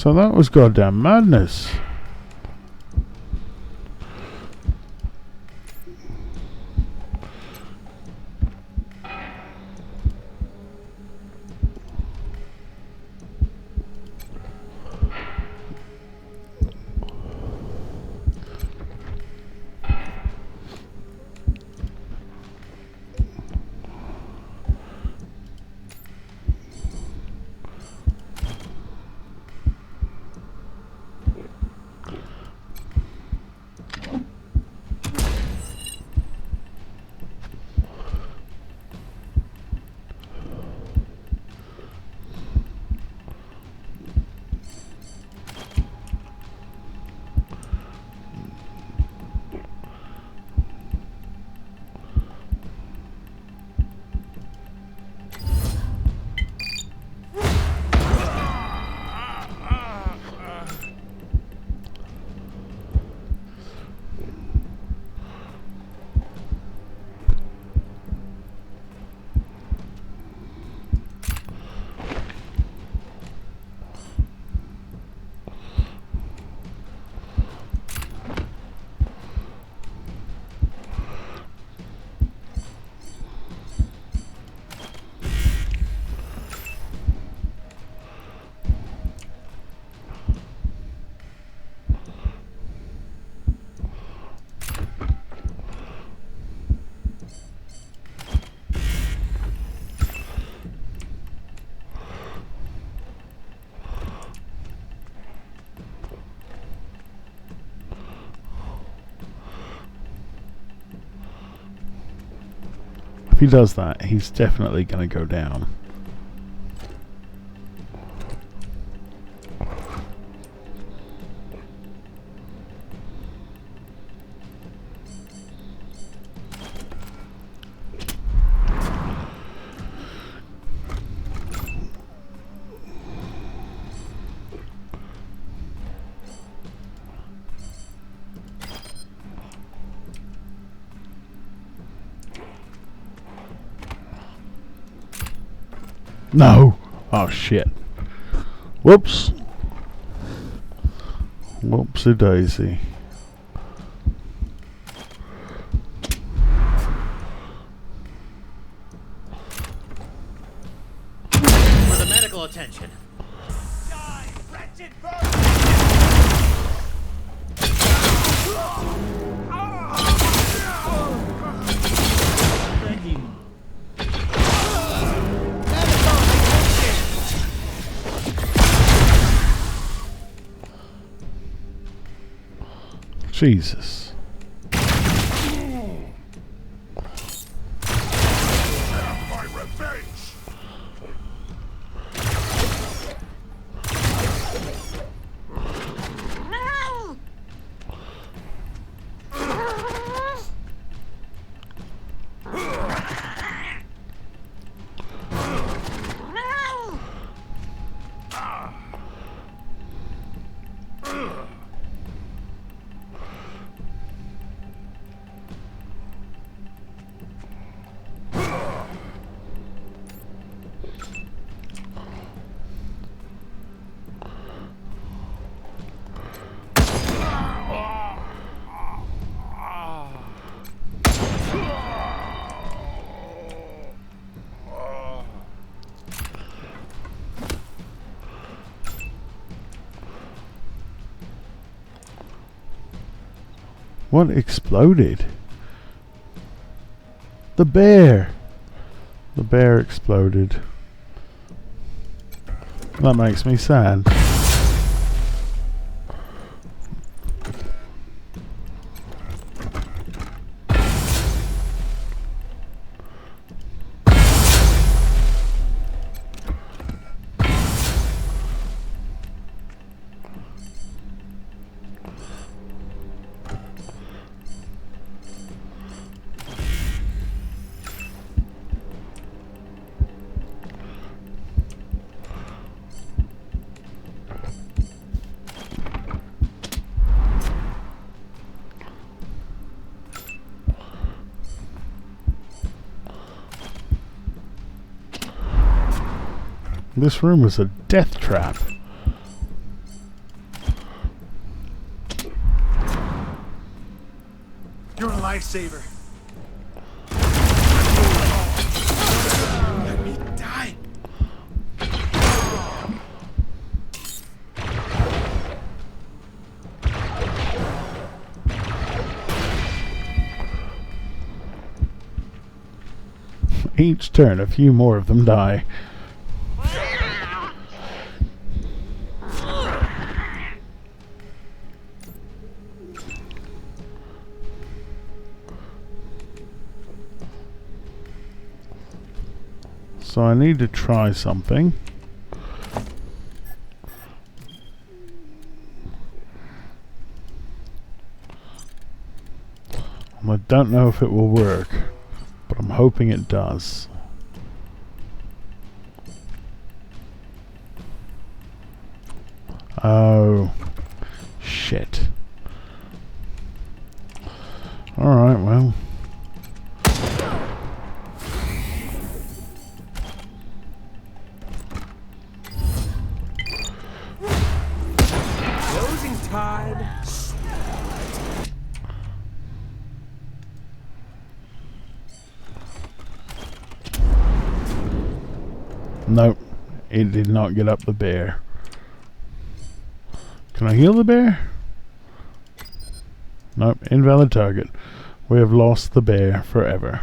So that was goddamn madness. If he does that, he's definitely going to go down. No! Oh shit. Whoops. Whoopsie daisy. For the medical attention. Die, wretched Begging. Jesus. my revenge. What exploded? The bear! The bear exploded. That makes me sad. This room was a death trap. You're a lifesaver. Let me die. Each turn, a few more of them die. So I need to try something. I don't know if it will work, but I'm hoping it does. Oh, shit. Alright, well. Closing time. Nope, it did not get up the bear. Can I heal the bear? Nope, invalid target. We have lost the bear forever.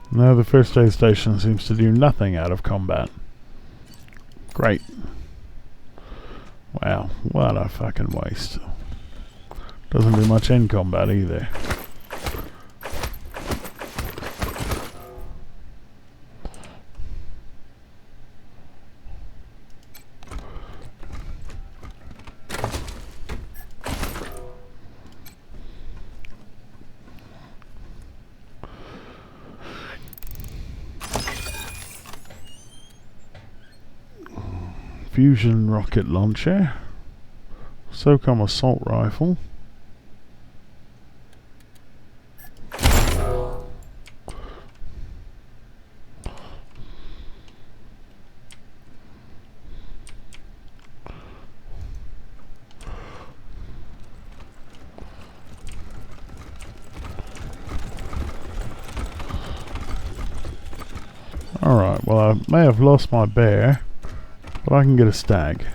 No, the first aid station seems to do nothing out of combat. Great. Wow, what a fucking waste. Doesn't do much in combat either. Fusion rocket launcher, SOCOM assault rifle, alright, well I may have lost my bear, but I can get a stag.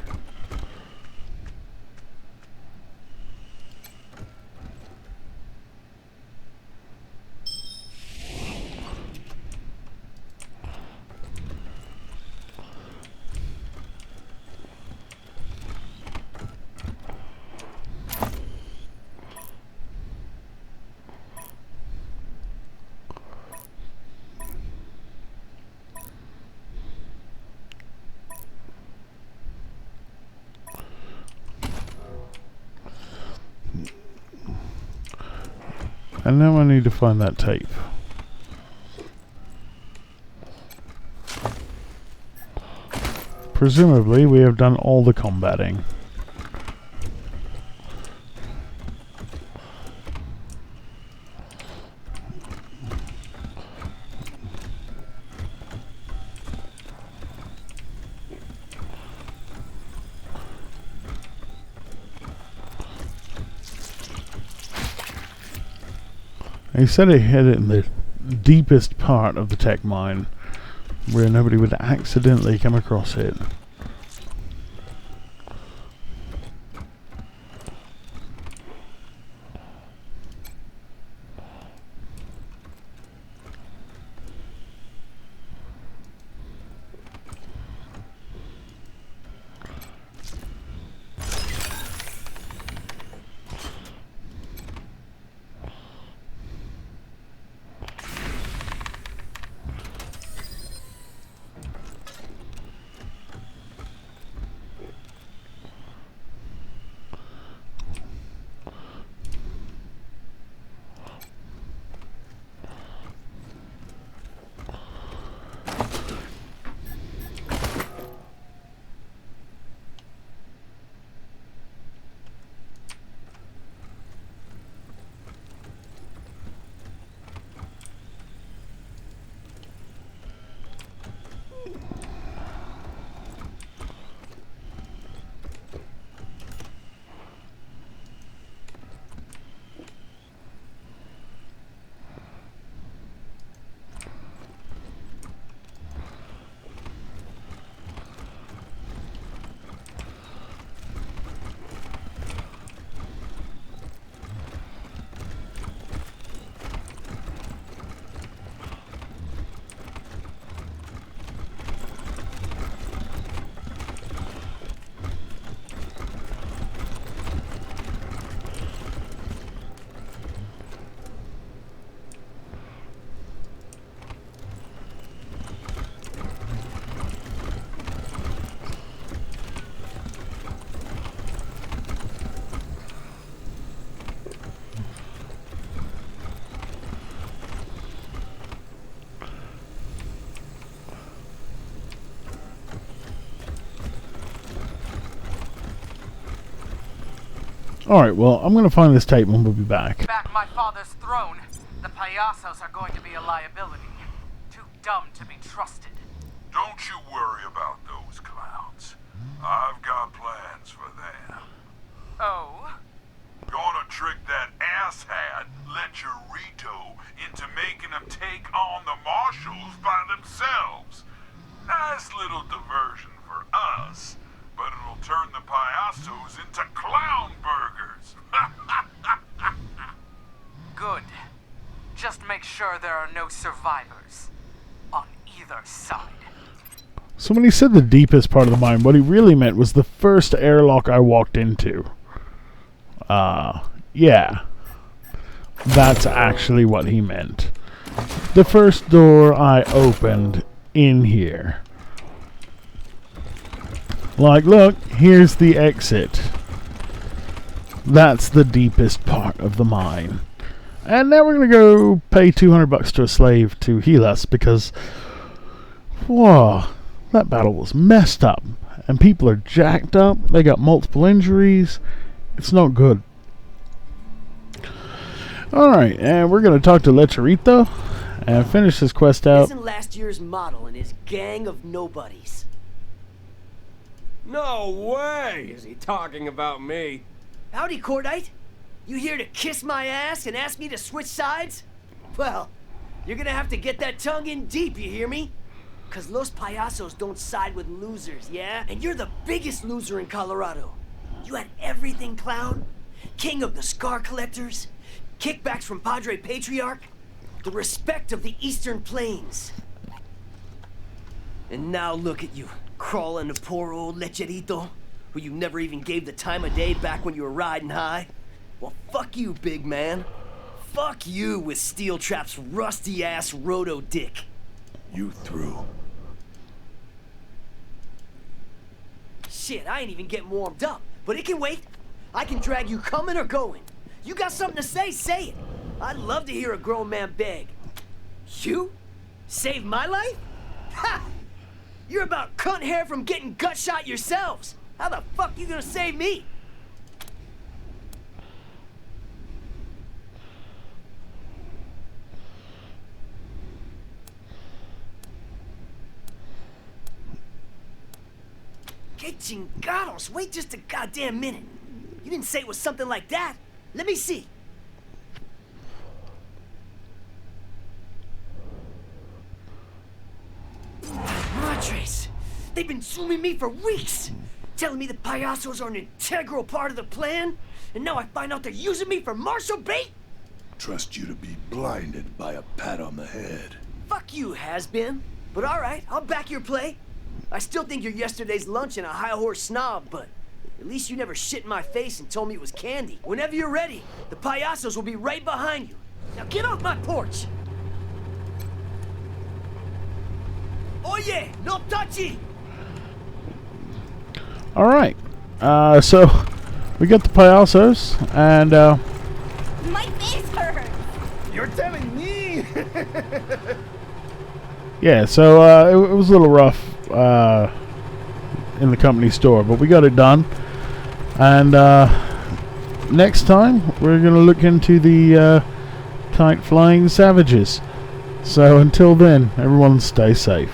And now I need to find that tape. Presumably, we have done all the combating. He said he hid it in the deepest part of the tech mine, where nobody would accidentally come across it. Alright, well, I'm going to find this tape and we'll be back. Back my father's throne, the payasos are going to be a liability. Too dumb to be trusted. Don't you worry about those clowns. I've got plans for them. Oh? Gonna trick that asshat, Lecherito, into making them take on the marshals by themselves. Nice little diversion for us, but it'll turn the payasos into clown burgers. Good. Just make sure there are no survivors on either side. So when he said the deepest part of the mine, what he really meant was the first airlock I walked into. Yeah. That's actually what he meant. The first door I opened in here. Like, look, here's the exit. That's the deepest part of the mine. And now we're going to go pay $200 to a slave to heal us because, whoa, that battle was messed up. And people are jacked up. They got multiple injuries. It's not good. Alright, and we're going to talk to Lecherito and finish this quest out. Isn't last year's model and his gang of nobodies? No way is he talking about me. Howdy, Cordite. You here to kiss my ass and ask me to switch sides? Well, you're gonna have to get that tongue in deep, you hear me? Cause Los Payasos don't side with losers, yeah? And you're the biggest loser in Colorado. You had everything, clown. King of the Scar Collectors, kickbacks from Padre Patriarch, the respect of the Eastern Plains. And now look at you, crawling to poor old Lecherito, who you never even gave the time of day back when you were riding high. Well, fuck you, big man. Fuck you with Steel Trap's rusty-ass roto dick. You through? Shit, I ain't even getting warmed up, but it can wait. I can drag you coming or going. You got something to say it. I'd love to hear a grown man beg. You? Saved my life? Ha! You're about cunt hair from getting gut shot yourselves. How the fuck you gonna save me? Que chingados, wait just a goddamn minute. You didn't say it was something like that. Let me see. Madres, they've been zooming me for weeks, telling me the payasos are an integral part of the plan, and now I find out they're using me for martial bait? Trust you to be blinded by a pat on the head. Fuck you, has-been. But alright, I'll back your play. I still think you're yesterday's lunch and a high-horse snob, but at least you never shit in my face and told me it was candy. Whenever you're ready, the payasos will be right behind you. Now get off my porch! Oye, no touchy! Alright, so we got the payasos, and My face hurts! You're telling me? yeah, so it was a little rough in the company store, but we got it done. And next time we're going to look into the kite flying savages. So until then, everyone stay safe.